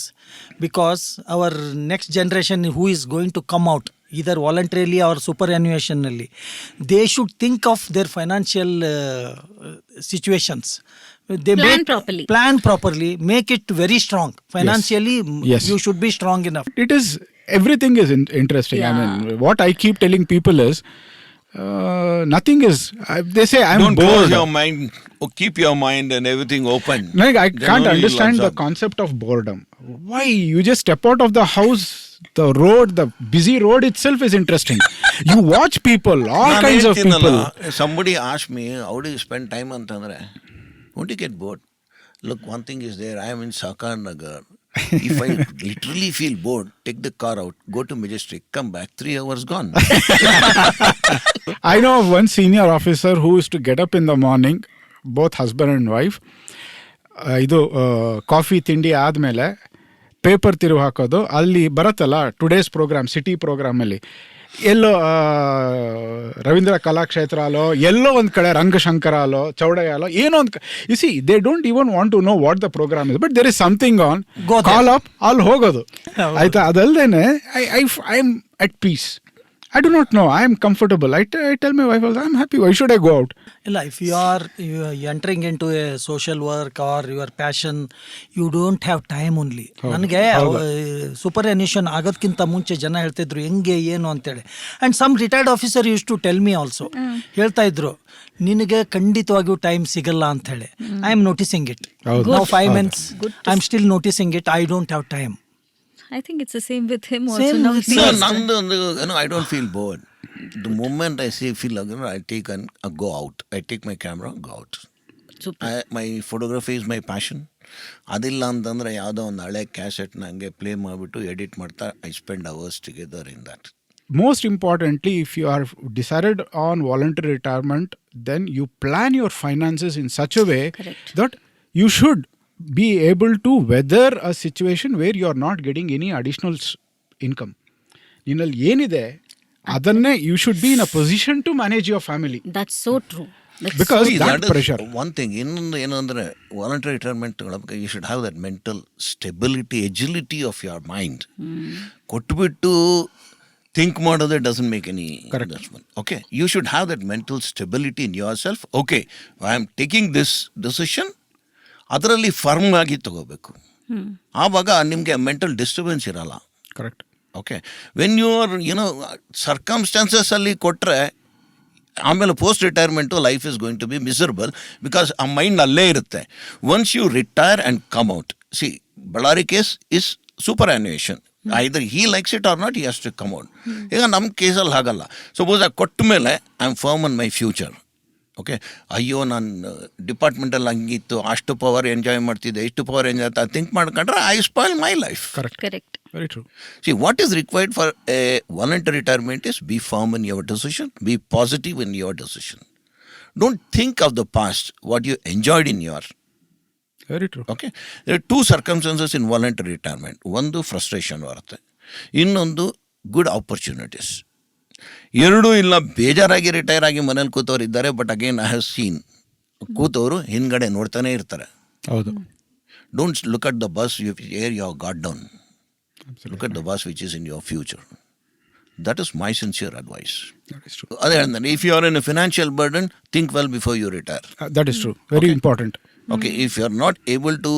because our next generation who is going to come out, either voluntarily or superannuation-ನಲ್ಲಿ, they should think of their financial situations. They plan properly, make it very strong. Financially, Yes. you should be strong enough. It is, everything is interesting. Yeah. What I keep telling people is, nothing is, they say I'm Don't bored. close your mind, keep your mind and everything open. Like, I Then can't only understand you'll the absorb. concept of boredom. Why? You just step out of the house, the road, the busy road itself is interesting. You watch people, all ನಾನು kinds of people. ಹೇಳ್ತೀನಲ್ಲ, somebody asked me, how do you spend time ಅಂತಂದ್ರೆ, won't you get bored? Look, one thing is there, I am in Sakar Nagar. If I literally feel bored, take the car out, go to Majestic, come back, 3 hours gone. I know of one senior officer who used to get up in the morning, both husband and wife, ಇದು coffee ತಿಂಡಿ ಆದಮೇಲೆ paper ತಿರುವು ಹಾಕೋದು, ಅಲ್ಲಿ ಬರುತ್ತಲ್ಲ today's program, city ಪ್ರೋಗ್ರಾಮಲ್ಲಿ ಎಲ್ಲೋ ರವೀಂದ್ರ ಕಲಾಕ್ಷೇತ್ರ ಅಲ್ಲೋ, ಎಲ್ಲೋ ಒಂದು ಕಡೆ ರಂಗಶಂಕರ ಅಲ್ಲೋ, ಚೌಡಯ್ಯ ಅಲ್ಲೋ, ಏನೋ ಒಂದು, you see they don't even want to know what the program is, but there is something on, call up, ಅಲ್ಲಿ ಹೋಗೋದು ಆಯ್ತಾ. ಅದಲ್ದೇನೆ I am at peace. I do not know. I am comfortable. I tell my wife, I am happy. Why should I go out? If you are entering into a social work or your passion, you don't have time only. ನನಗೆ superannuation ಆಗೋದಕ್ಕಿಂತ ಮುಂಚೆ ಜನ ಹೇಳ್ತಿದ್ರು ಹೆಂಗೆ ಏನು ಅಂತೇಳಿ. And some retired officer use to tell me also, ಹೇಳ್ತಾ ಇದ್ರು ನಿನಗೆ ಖಂಡಿತವಾಗಿಯೂ ಟೈಮ್ ಸಿಗಲ್ಲ ಅಂತ ಹೇಳಿ. I am noticing it. Now 5 months I am still noticing it. I don't have time. I think it's the same with him also. Same Now with he me. is- I don't feel bored. The moment I feel like, I take and go out. I take my camera, go out. Super. My photography is my passion. ಅದಿಲ್ಲ ಅಂತಂದರೆ ಯಾವುದೋ ಒಂದು ಹಳೆ ಕ್ಯಾಸೆಟ್ನ ಹಂಗೆ play ಮಾಡಿಬಿಟ್ಟು edit ಮಾಡ್ತಾ I spend hours together in that. Most importantly, if you are decided on voluntary retirement, then you plan your finances in such a way Correct. that you should be able to weather a situation where you are not getting any additional income. ನಿನ್ನಲ್ಲಿ ಏನಿದೆ ಅದನ್ನೇ you should be in a position to manage your family. That's so true. Because See, that is pressure. one thing. ಇನ್ನೊಂದು ಏನು ಅಂದರೆ voluntary retirement you should have that mental stability, agility of your mind. ಕೊಟ್ಬಿಟ್ಟು think ಮಾಡೋದೇ doesn't make any. Okay, you should have that mental stability in yourself. Okay, I am taking this decision, ಅದರಲ್ಲಿ firm ಆಗಿ ತಗೋಬೇಕು. ಆವಾಗ ನಿಮಗೆ mental disturbance ಇರಲ್ಲ. Correct. Okay, when you are circumstances ಅಲ್ಲಿ ಕೊಟ್ಟರೆ ಆಮೇಲೆ post retirement life is going to be miserable because ಆ ಮೈಂಡ್ ಅಲ್ಲೇ ಇರುತ್ತೆ. Once you retire and come out, see Ballari case is superannuation, either he likes it or not, he has to come out. ಈಗ ನಮ್ಮ ಕೇಸಲ್ಲಿ ಹಾಗಲ್ಲ. Suppose ಆ ಕೊಟ್ಟ ಮೇಲೆ I am firm on my future. Okay, ಅಯ್ಯೋ ನಾನು ಡಿಪಾರ್ಟ್ಮೆಂಟಲ್ಲಿ ಹಂಗಿತ್ತು, ಅಷ್ಟು ಪವರ್ ಎಂಜಾಯ್ ಮಾಡ್ತಿದ್ದೆ, ಇಷ್ಟು ಪವರ್ ಎಂಜಾಯ್ ಥಿಂಕ್ ಮಾಡ್ಕೊಂಡ್ರೆ I spoil my life. Correct. Very true. See, what is required for a voluntary retirement is be firm in your decision, be positive in your decision. Don't think of the past, what you enjoyed in your... Very true. Okay? There are two circumstances in voluntary retirement. One, frustration ಬರುತ್ತೆ, ಇನ್ನೊಂದು good opportunities. ಎರಡೂ ಇಲ್ಲ, ಬೇಜಾರಾಗಿ retire ಆಗಿ ಮನೇಲಿ ಕೂತವ್ರು ಇದ್ದಾರೆ. But again I have seen ಕೂತವರು ಹಿಂದ್ಗಡೆ ನೋಡ್ತಾನೆ ಇರ್ತಾರೆ. ಹೌದು. Don't look at the bus where you got down. Look at the bus which is in your future. That is my sincere advice. That is true. Other than that, if you are in a financial burden, think well before you retire. That is true. Very important. Okay, if you are not able to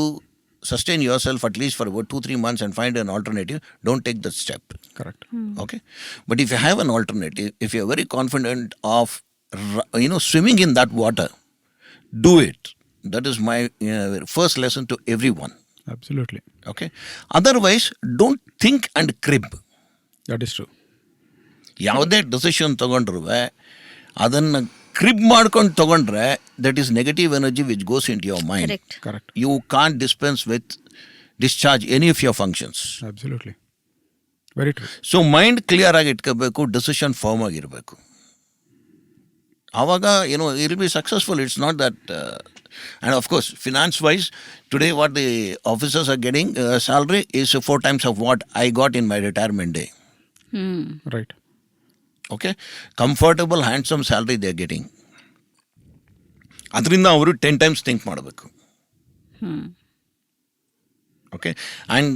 sustain yourself at least for about 2-3 months and find an alternative, don't take that step. Correct. Okay, but if you have an alternative, if you are very confident of swimming in that water, do it. That is my first lesson to everyone. Absolutely. Okay, otherwise don't think and crib. That is true. ಯಾವುದೇ decision ತೊಗೊಂಡ್ರು ಅದನ್ನು crib ಮಾಡ್ಕೊಂಡು ತೊಗೊಂಡ್ರೆ that is negative energy which goes into your mind. Correct. You can't dispense with discharge any of your functions. Absolutely. Very true. So mind clear ಆಗಿ ಇಟ್ಕೋಬೇಕು, decision form ಆಗಿರಬೇಕು. ಆವಾಗ will be successful. It's not that. And of course, finance-wise, today what the officers are getting salary is 4 times of what I got in my retirement day. Right. Okay, comfortable, handsome salary they are getting. ಅದರಿಂದ ಅವರು 10 times think ಮಾಡಬೇಕು. Okay, and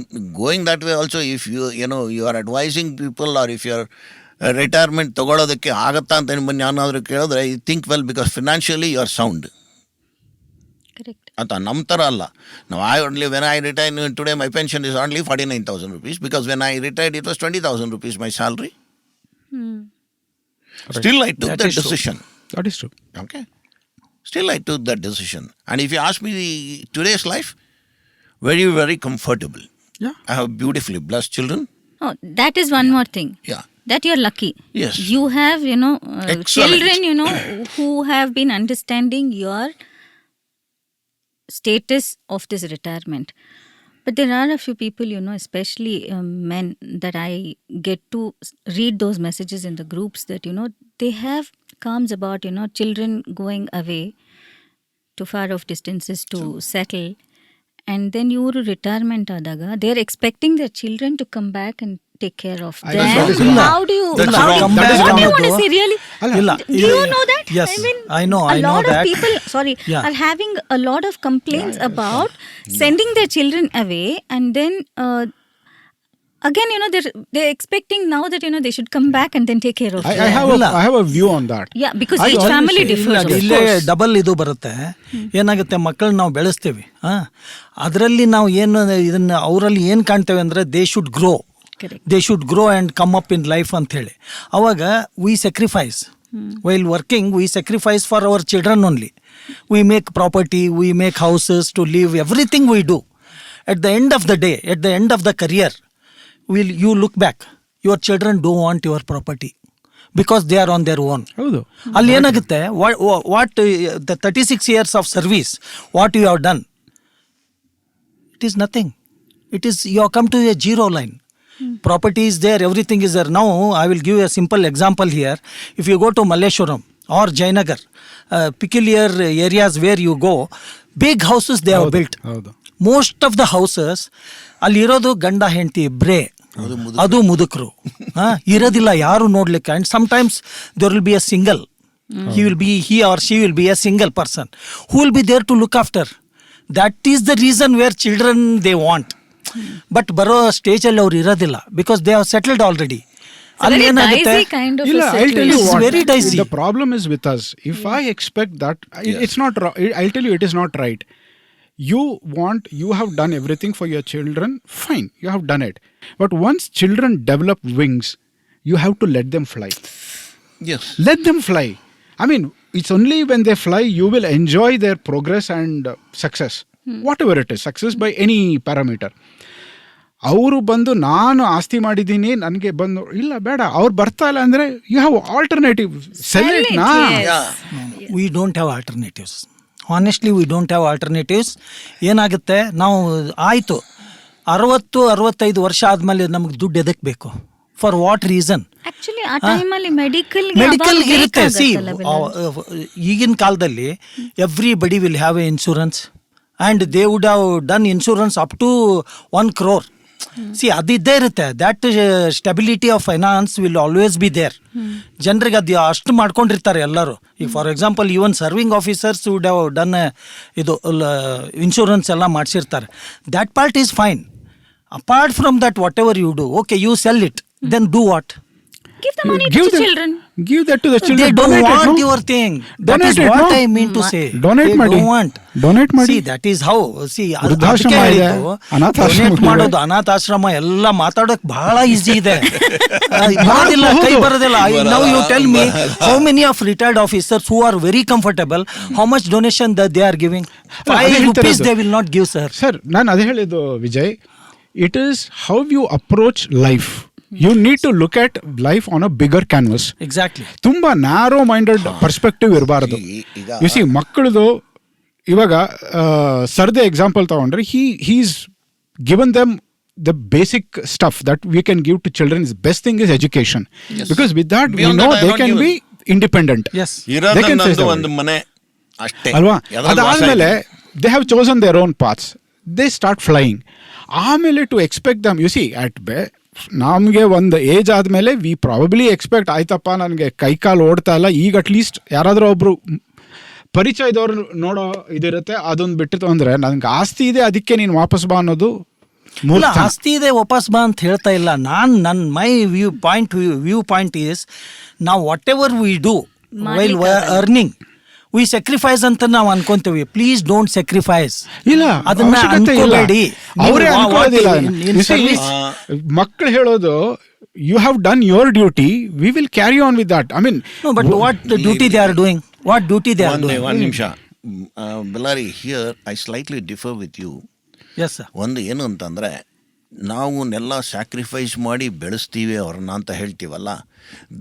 going that way also, if you are advising people, or if you are retirement ತಗೊಳ್ಳೋದಕ್ಕೆ ಆಗತ್ತಾ ಅಂತ ಏನಾದರೂ ಕೇಳಿದ್ರೆ, you think well because financially you are sound. Correct. ಅಂತ ನಮ್ಮ ಥರ ಅಲ್ಲ. ನಾವು when I retired today, my pension is only 49,000 rupees because when I retired it was 20,000 rupees my salary. Still I took that decision. That is true. Okay, still I took that decision. And if you ask me today's life, very very comfortable. Yeah. I have beautifully blessed children. Oh, that is one more thing. Yeah. That you're lucky. Yes. You have, Excellent. children, who have been understanding your status of this retirement. But there are a few people, especially men, that I get to read those messages in the groups that, they have qualms about, children going away to far off distances to settle. And then your retirement adaga, they're expecting their children to come back and take care of them. How do you? That's how wrong. do you, That is what do you wrong. want to say? Really? Illa. Do you know that? Yes, I mean, I know a lot that. of people, Yeah. are having a lot of complaints about sending their children away, and then again, they're expecting now that they should come back and then take care of them. I have a view on that. Yeah, because I each always family say, differs. Of ಇಲ್ಲೇ course. Double ಇದು ಬರುತ್ತೆ. ಏನಾಗುತ್ತೆ, ಮಕ್ಕಳು ನಾವು ಬೆಳೆಸ್ತೀವಿ, ಅದರಲ್ಲಿ ನಾವು ಏನು ಇದನ್ನ ಅವರಲ್ಲಿ ಏನು ಕಾಣ್ತೇವೆ ಅಂದರೆ they should grow. Correct. They should grow and come up in life ಅಂತ ಹೇಳಿ. ಅವಾಗ we sacrifice while working, we sacrifice for our children only. We make property, we make houses to live, everything we do. At the end of the day, at the end of the career, will you look back, your children don't want your property because they are on their own. ಹೌದು. ಅಲ್ಲಿ ಏನಾಗುತ್ತೆ, what the 36 years of service, what you have done, it is nothing. It is, you have come to a zero line. Property is there, everything is there. Now I will give you a simple example here. If you go to Malleshwaram or Jayanagar, peculiar areas where you go, big houses they have built. ಹೌದು. Most of the houses ಅಲ್ಲಿರೋದು ಗಂಡ ಹೆಂಡತಿ ಇಬ್ಬರೇ, ಅದು ಮುದುಕರು, ಇರೋದಿಲ್ಲ ಯಾರು ನೋಡ್ಲಿಕ್ಕೆ. And sometimes there will be a single, he or she will be a single person who will be there to look after. That is the reason where children they want. But ಬರೋ ಸ್ಟೇಜಲ್ಲಿ ಅವ್ರು ಇರೋದಿಲ್ಲ because they have settled already. ಅಲ್ಲಿ ಏನಾಗುತ್ತೆ, kind of Illa, a I'll tell you situation. what. very dicey. The problem is with us. If I expect that, it's not. I'll tell you, it is not right. You have done everything for your children. Fine, you have done it. But once children develop wings, you have to let them fly. Yes. Let them fly. I mean, it's only when they fly you will enjoy their progress and success. Whatever it is, success by any parameter. ಅವರು ಬಂದು ನಾನು ಆಸ್ತಿ ಮಾಡಿದ್ದೀನಿ ನನಗೆ ಬಂದು ಇಲ್ಲ ಬೇಡ ಅವ್ರು ಬರ್ತಾ ಇಲ್ಲ ಅಂದರೆ ಯು ಹ್ಯಾವ್ ಆಲ್ಟರ್ನೇಟಿವ್ ಸೆಲೆಕ್ಟ್ ನಾ. V don't have alternatives. Honestly V don't have alternatives. ಏನಾಗುತ್ತೆ, ನಾವು ಆಯಿತು 60-65 ವರ್ಷ ಆದಮೇಲೆ ನಮಗೆ ದುಡ್ಡು ಎದಕ್ಕೆ ಬೇಕು? For what reason? ಆಕ್ಚುಲಿ ಆ ಟೈಮಲ್ಲಿ ಮೆಡಿಕಲ್ ಇರುತ್ತೆ. ಸಿ, ಈಗಿನ ಕಾಲದಲ್ಲಿ everybody will have a insurance and they would have done insurance up to 1 crore. See, ಅದಿದ್ದೇ ಇರುತ್ತೆ. That stability of finance will always be there. ಜನರಿಗೆ ಅದು ಅಷ್ಟು ಮಾಡ್ಕೊಂಡಿರ್ತಾರೆ ಎಲ್ಲರೂ. ಈಗ for example even serving officers would have done ಇದು insurance ಎಲ್ಲ ಮಾಡಿಸಿರ್ತಾರೆ. That part is fine. Apart from that, whatever you do, okay, you sell it, then do what? Give the money to the children. Give that to the children. They don't want your thing. That is what I mean to say. Donate ಮಾಡಿ. They don't want. Donate ಮಾಡಿ. See, that is how. See, ವೃದ್ಧಾಶ್ರಮ ಇದೆ, ಅನಾಥಾಶ್ರಮ donate ಮಾಡೋದು, ಅನಾಥಾಶ್ರಮ ಎಲ್ಲ ಮಾತಾಡೋಕೆ ಬಹಳ easy ಇದೆ. ಬರೋದಿಲ್ಲ, ಕೈ ಬರೋದಿಲ್ಲ. Now you tell me how many of retired officers who are very comfortable, how much donation that they are giving? 5 rupees they will not give, sir. Sir, ನಾನು ಅದೇ ಹೇಳಿದ್ದು Vijay. It is how you approach life. You need to look at life on a bigger canvas. Exactly. ತುಂಬಾ narrow minded perspective ಇರಬಾರ್ದು. U C, ಮಕ್ಕಳದು ಇವಾಗ ಸರ್ದೆ example ತಗೊಂಡ್ರೆ he's given them the basic stuff that we can give to children. The best thing is education. Yes. Because with that we know they can be independent. Yes. They can face ಒಂದು ಮನೆ ಅಷ್ಟೇ ಅಲ್ವಾ? ಅದಾದ್ಮೇಲೆ they have chosen their own paths. They start flying. ಆಮೇಲೆ to expect them, you see, ನಮಗೆ ಒಂದು age ಆದಮೇಲೆ V probably expect, ಆಯ್ತಪ್ಪ ನನಗೆ ಕೈಕಾಲು ಓಡ್ತಾ ಇಲ್ಲ, ಈಗ ಅಟ್ಲೀಸ್ಟ್ ಯಾರಾದರೂ ಒಬ್ರು ಪರಿಚಯದವ್ರು ನೋಡೋ ಇದಿರುತ್ತೆ. ಅದೊಂದು ಬಿಟ್ಟಿತ್ತು ಅಂದರೆ ನನಗೆ ಆಸ್ತಿ ಇದೆ ಅದಕ್ಕೆ ನೀನು ವಾಪಸ್ ಬಾ ಅನ್ನೋದು. ಆಸ್ತಿ ಇದೆ ವಾಪಸ್ ಬಾ ಅಂತ ಹೇಳ್ತಾ ಇಲ್ಲ ನಾನು. ಮೈ ವ್ಯೂ ಪಾಯಿಂಟ್ ಈಸ್, ನಾವು whatever we do while earning we sacrifice ಅಂತ ನಾವು ಅನ್ಕೊಂತೀವಿ. Please don't sacrifice. ಇಲ್ಲ, ಅದನ್ನ ಅನ್ಕೋಬೇಡಿ. ಅವರೇ ಅನ್ಕೊಳ್ಳೋದಿಲ್ಲ. ಮಕ್ಕಳು ಹೇಳೋದು, you have done your duty, we will carry on with that. I mean, but what duty they are doing? What duty they are doing? ಒಂದು ನಿಮಿಷ, Bellary, here I slightly differ with you. Yes sir. ಒಂದು ಏನು ಅಂತಂದರೆ, ನಾವನ್ನೆಲ್ಲ sacrifice ಮಾಡಿ ಬೆಳೆಸ್ತೀವಿ ಅವ್ರನ್ನ ಅಂತ ಹೇಳ್ತೀವಲ್ಲ,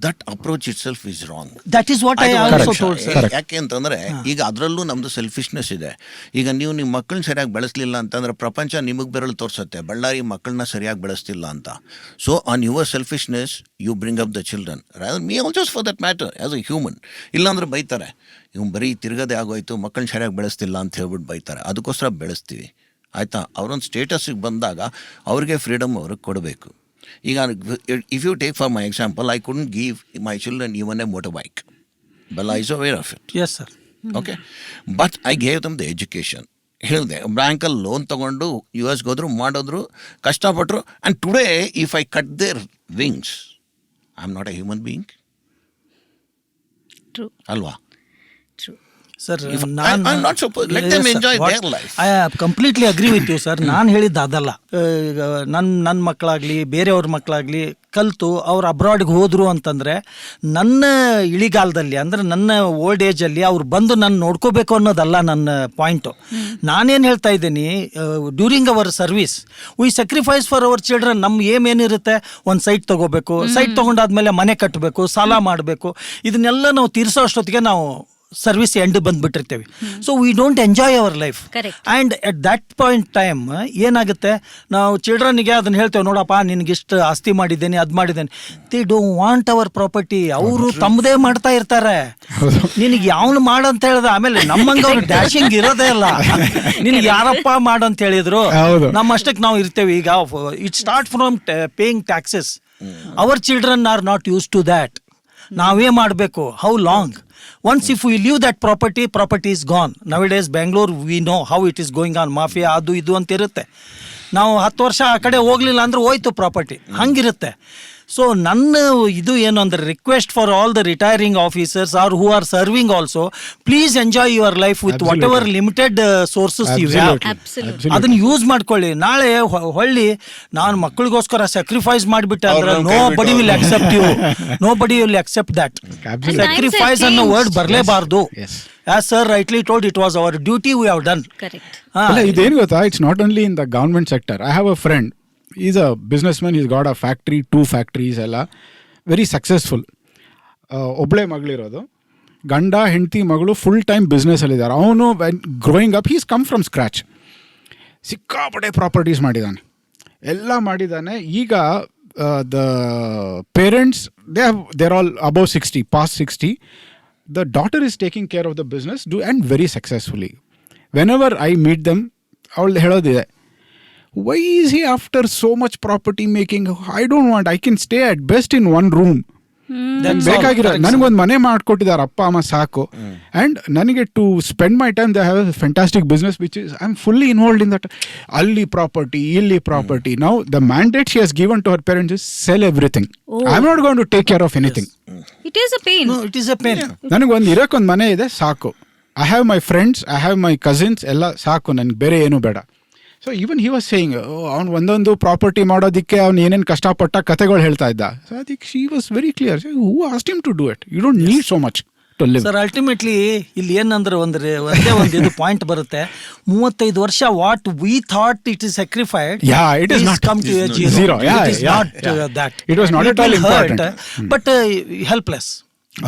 that approach it self is wrong. That is what I also told sir. ಯಾಕೆ ಅಂತಂದರೆ, ಈಗ ಅದರಲ್ಲೂ ನಮ್ಮದು ಸೆಲ್ಫಿಶ್ನೆಸ್ ಇದೆ. ಈಗ ನೀವು ನಿಮ್ಮ ಮಕ್ಕಳನ್ನ ಸರಿಯಾಗಿ ಬೆಳೆಸಲಿಲ್ಲ ಅಂತಂದರೆ ಪ್ರಪಂಚ ನಿಮಗೆ ಬೆರಳು ತೋರಿಸುತ್ತೆ, ಬಳ್ಳಾರಿ ಮಕ್ಕಳನ್ನ ಸರಿಯಾಗಿ ಬೆಳೆಸ್ತಿಲ್ಲ ಅಂತ. So on your selfishness you bring up the children, me also for that matter as a human. ಇಲ್ಲಾಂದ್ರೆ ಬೈತಾರೆ, ಇವ್ನು ಬರೀ ತಿರ್ಗದೆ ಆಗೋಯ್ತು, ಮಕ್ಕಳನ್ನ ಸರಿಯಾಗಿ ಬೆಳೆಸ್ತಿಲ್ಲ ಅಂತ ಹೇಳ್ಬಿಟ್ಟು ಬೈತಾರೆ. ಅದಕ್ಕೋಸ್ಕರ ಬೆಳೆಸ್ತೀವಿ, ಆಯಿತಾ? ಅವರೊಂದು ಸ್ಟೇಟಸ್ಸಿಗೆ ಬಂದಾಗ ಅವ್ರಿಗೆ ಫ್ರೀಡಮ್ ಅವ್ರಿಗೆ ಕೊಡಬೇಕು. ಈಗ if you take for my example, I couldn't give my children even a motorbike. Bella is aware of it. Yes, sir. Okay. But I gave them the education. ಹೇಳಿದೆ, ಬ್ಯಾಂಕಲ್ಲಿ ಲೋನ್ ತೊಗೊಂಡು US ಹೋದ್ರು, ಮಾಡಿದ್ರು, ಕಷ್ಟಪಟ್ಟರು. And today if I cut their wings, I am not a human being. True. ಅಲ್ವಾ? True. Sir, I'm not supposed let them enjoy their life. I completely agree with you, sir. ನಾನು ಹೇಳಿದ್ದು ಅದಲ್ಲ. ನನ್ನ ಮಕ್ಕಳಾಗಲಿ ಬೇರೆಯವ್ರ ಮಕ್ಕಳಾಗಲಿ ಕಲಿತು ಅವ್ರು ಅಬ್ರಾಡ್ಗೆ ಹೋದರು ಅಂತಂದರೆ, ನನ್ನ ಇಳಿಗಾಲದಲ್ಲಿ ಅಂದರೆ ನನ್ನ ಓಲ್ಡ್ ಏಜಲ್ಲಿ ಅವ್ರು ಬಂದು ನಾನು ನೋಡ್ಕೋಬೇಕು ಅನ್ನೋದಲ್ಲ ನನ್ನ ಪಾಯಿಂಟು. ನಾನೇನು ಹೇಳ್ತಾ ಇದ್ದೀನಿ, during our service we sacrifice for our children. ನಮ್ಮ ಏನಿರುತ್ತೆ, ಒಂದು ಸೈಟ್ ತೊಗೋಬೇಕು, ಸೈಟ್ ತೊಗೊಂಡಾದ್ಮೇಲೆ ಮನೆ ಕಟ್ಟಬೇಕು, ಸಾಲ ಮಾಡಬೇಕು, ಇದನ್ನೆಲ್ಲ ನಾವು ತೀರಿಸೋ ಅಷ್ಟೊತ್ತಿಗೆ ನಾವು ಸರ್ವಿಸ್ ಎಂಡ್ ಬಂದುಬಿಟ್ಟಿರ್ತೇವೆ. So we don't enjoy our life. And at that point time ಏನಾಗುತ್ತೆ, ನಾವು ಚಿಲ್ಡ್ರನ್ಗೆ ಅದನ್ನು ಹೇಳ್ತೇವೆ, ನೋಡಪ್ಪ ನಿನಗಿಷ್ಟು ಆಸ್ತಿ ಮಾಡಿದ್ದೇನೆ, ಅದು ಮಾಡಿದ್ದೇನೆ. They don't want our property. ಅವರು ತಮ್ಮದೇ ಮಾಡ್ತಾ ಇರ್ತಾರೆ. ನಿನಗೆ ಯಾವನು ಮಾಡಂತ ಹೇಳ್ದ, ಆಮೇಲೆ ನಮ್ಮಂಗೆ ಅವ್ರು ಡ್ಯಾಶಿಂಗ್ ಇರೋದೇ ಇಲ್ಲ. ನಿನಗೆ ಯಾರಪ್ಪ ಮಾಡಂತ ಹೇಳಿದ್ರು, ನಮ್ಮಷ್ಟಕ್ಕೆ ನಾವು ಇರ್ತೇವೆ. ಈಗ it start from paying taxes. Our children are not use to that. ನಾವೇ ಮಾಡಬೇಕು. How long? Once if we leave that property is gone. Nowadays Bangalore, we know how it is going on. Mafia ಅದು ಇದು ಅಂತ ಇರುತ್ತೆ. ನಾವು 10 ವರ್ಷ ಆ ಕಡೆ ಹೋಗ್ಲಿಲ್ಲ ಅಂದ್ರೆ ಹೋಯ್ತು ಪ್ರಾಪರ್ಟಿ, ಹಂಗಿರುತ್ತೆ. ಸೊ ನನ್ನ ಇದು ಏನು ಅಂದರೆ request for all the retiring officers are who are serving also, please enjoy your life with whatever limited sources you have. ಅದನ್ನ ಯೂಸ್ ಮಾಡ್ಕೊಳ್ಳಿ. ನಾಳೆ ಹೊಳ್ಳಿ ನಾನು ಮಕ್ಕಳಿಗೋಸ್ಕರ ಸ್ಯಾಕ್ರಿಫೈಸ್ ಮಾಡಿಬಿಟ್ಟೆ ಅಂದ್ರೆ ನೋ ಬಡಿ ವಿಲ್ ಅಕ್ಸೆಪ್ಟ್ ಯು, ನೋ ಬಡಿ ವಿಲ್ ಅಕ್ಸೆಪ್ಟ್ ದಟ್. ಸ್ಯಾಕ್ರಿಫೈಸ್ ಅನ್ನೋ word ಬರಲೇಬಾರ್ದು. As sir rightly told, it was our duty, we have done. Correct. ಇದೇನು ಗೊತ್ತಾ, it's not only in the government sector. I have a friend, is a businessman, is got a factory, 2 factories ಎಲ್ಲ, very successful. ಒಬ್ಬಳೇ ಮಗಳಿರೋದು, ಗಂಡ ಹೆಂಡತಿ ಮಗಳು full time ಬಿಸ್ನೆಸ್ಸಲ್ಲಿದ್ದಾರೆ. ಅವನು growing up, he's come from scratch. ಸಿಕ್ಕಾಪಟ್ಟೆ ಪ್ರಾಪರ್ಟೀಸ್ ಮಾಡಿದ್ದಾನೆ, ಎಲ್ಲ ಮಾಡಿದ್ದಾನೆ. ಈಗ the parents they're all above 60, past 60. The daughter is taking care of the business and very successfully. Whenever I meet them, avಳು ಹೇಳೋದಿದೆ, why is he after so much property making? I don't want, I can stay at best in one room. ಬೇಕಾಗಿರೋ ನನಗೊಂದು ಮನೆ ಮಾಡಿಕೊಟ್ಟಿದ್ದಾರೆ ಅಪ್ಪ ಅಮ್ಮ, ಸಾಕು. And ನನಗೆ to spend my time, they have a fantastic business which is I am fully involved in that. ಅಲ್ಲಿ property, ಇಲ್ಲಿ property. Now the mandate she has given to her parents is sell everything. I am not going to take care of anything. It is a pain. No, it is a pain. ನನಗೊಂದು ಇರೋಕ್ಕೊಂದು ಮನೆ ಇದೆ, ಸಾಕು. I have my friends, I have my cousins, ಎಲ್ಲ ಸಾಕು, ನನಗೆ ಬೇರೆ ಏನೂ ಬೇಡ. So even he was saying, ಅವ್ನು ಒಂದೊಂದು ಪ್ರಾಪರ್ಟಿ ಮಾಡೋದಕ್ಕೆ ಅವ್ನು ಏನೇನು ಕಷ್ಟಪಟ್ಟ ಕಥೆಗಳು ಹೇಳ್ತಾ ಇದ್ದ. ಸೊ ಅದಕ್ಕೆ she was very clear, who asked him to do it, you don't need so much to live. Sir ultimately ಇಲ್ಲಿ ಏನಂದ್ರೆ ಒಂದೇ ಒಂದು ಇದು ಪಾಯಿಂಟ್ ಬರುತ್ತೆ. 35 ವರ್ಷ what we thought it is sacrificed, it is not come to a zero. It is not that. It was not at all important. But helpless.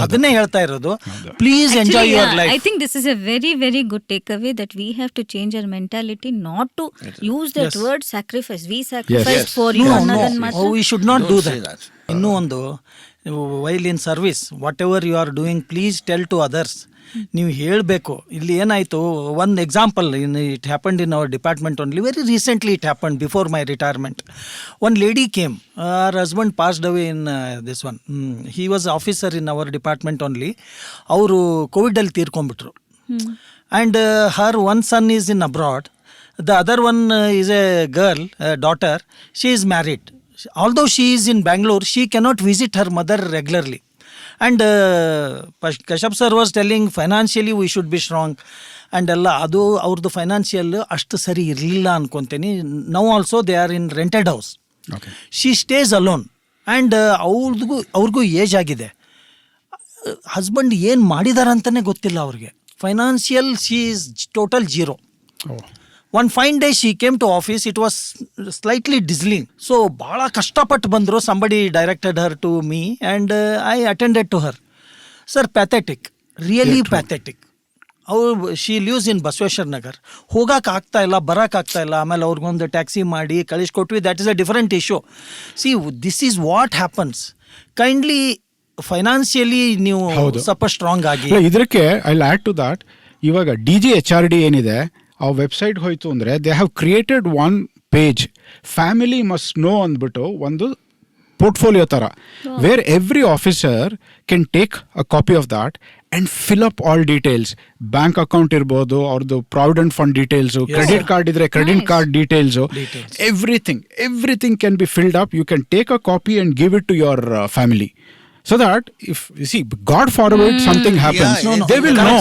ಅದನ್ನೇ ಹೇಳ್ತಾ ಇರೋದು. Please enjoy your life. I think this is a very, very good takeaway, that we have to change our mentality, not to use that word sacrifice. We sacrifice for you, another matter. We should not do that. ಇನ್ನೂ ಒಂದು, while in service, whatever you are doing, please tell to others. ನೀವು ಹೇಳಬೇಕು. ಇಲ್ಲಿ ಏನಾಯಿತು, ಒಂದು example, it happened in our department only, very recently it happened before my retirement. One lady came, our husband passed away in this one, he was officer in our department only. ಅವರು ಕೋವಿಡಲ್ಲಿ ತೀರ್ಕೊಂಡ್ಬಿಟ್ರು. And her one son is in abroad, the other one is a girl, daughter, she is married. Although she is in Bangalore, she cannot visit her mother regularly. And Kashyap sir was telling financially we should be strong. And ಎಲ್ಲ ಅದು ಅವ್ರದ್ದು financial ಅಷ್ಟು ಸರಿ ಇರಲಿಲ್ಲ ಅನ್ಕೊತೀನಿ. Now also they are in rented house. She stays alone. And ಅವ್ರಿಗೂ age ಆಗಿದೆ. Husband ಏನು ಮಾಡಿದಾರೆ ಅಂತಲೇ ಗೊತ್ತಿಲ್ಲ ಅವ್ರಿಗೆ. Financial she is total zero. One fine day she came to office, it was slightly drizzling. So ಭಾಳ ಕಷ್ಟಪಟ್ಟು ಬಂದರು. Somebody directed her to me and I attended to her. Sir, pathetic, really pathetic. She lives in Basaveshwara Nagar. ಹೋಗಕ್ಕೆ ಆಗ್ತಾ ಇಲ್ಲ, ಬರೋಕ್ಕಾಗ್ತಾ ಇಲ್ಲ. ಆಮೇಲೆ ಅವ್ರಿಗೊಂದು ಟ್ಯಾಕ್ಸಿ ಮಾಡಿ ಕಳಿಸ್ಕೊಟ್ವಿ. That is a different issue. See, this is what happens. Kindly financially ನೀವು ಸ್ವಲ್ಪ ಸ್ಟ್ರಾಂಗ್ ಆಗಿ. ಇದಕ್ಕೆ ಐ ಆಡ್ ಟು ದಟ್, ಇವಾಗ DGHRD ಏನಿದೆ, ಆ ವೆಬ್ಸೈಟ್ ಹೋಯ್ತು ಅಂದರೆ they have created one page, family must know ಅಂದ್ಬಿಟ್ಟು ಒಂದು ಪೋರ್ಟ್ಫೋಲಿಯೋ ಥರ, where every officer can take a copy of that and fill up all details. Bank account ಇರ್ಬೋದು, ಅವ್ರದ್ದು provident fund details, credit card ಇದ್ರೆ credit card details, everything can be filled up. You can take a copy and give it to your family. So that if you see, God forbid something happens, they will know.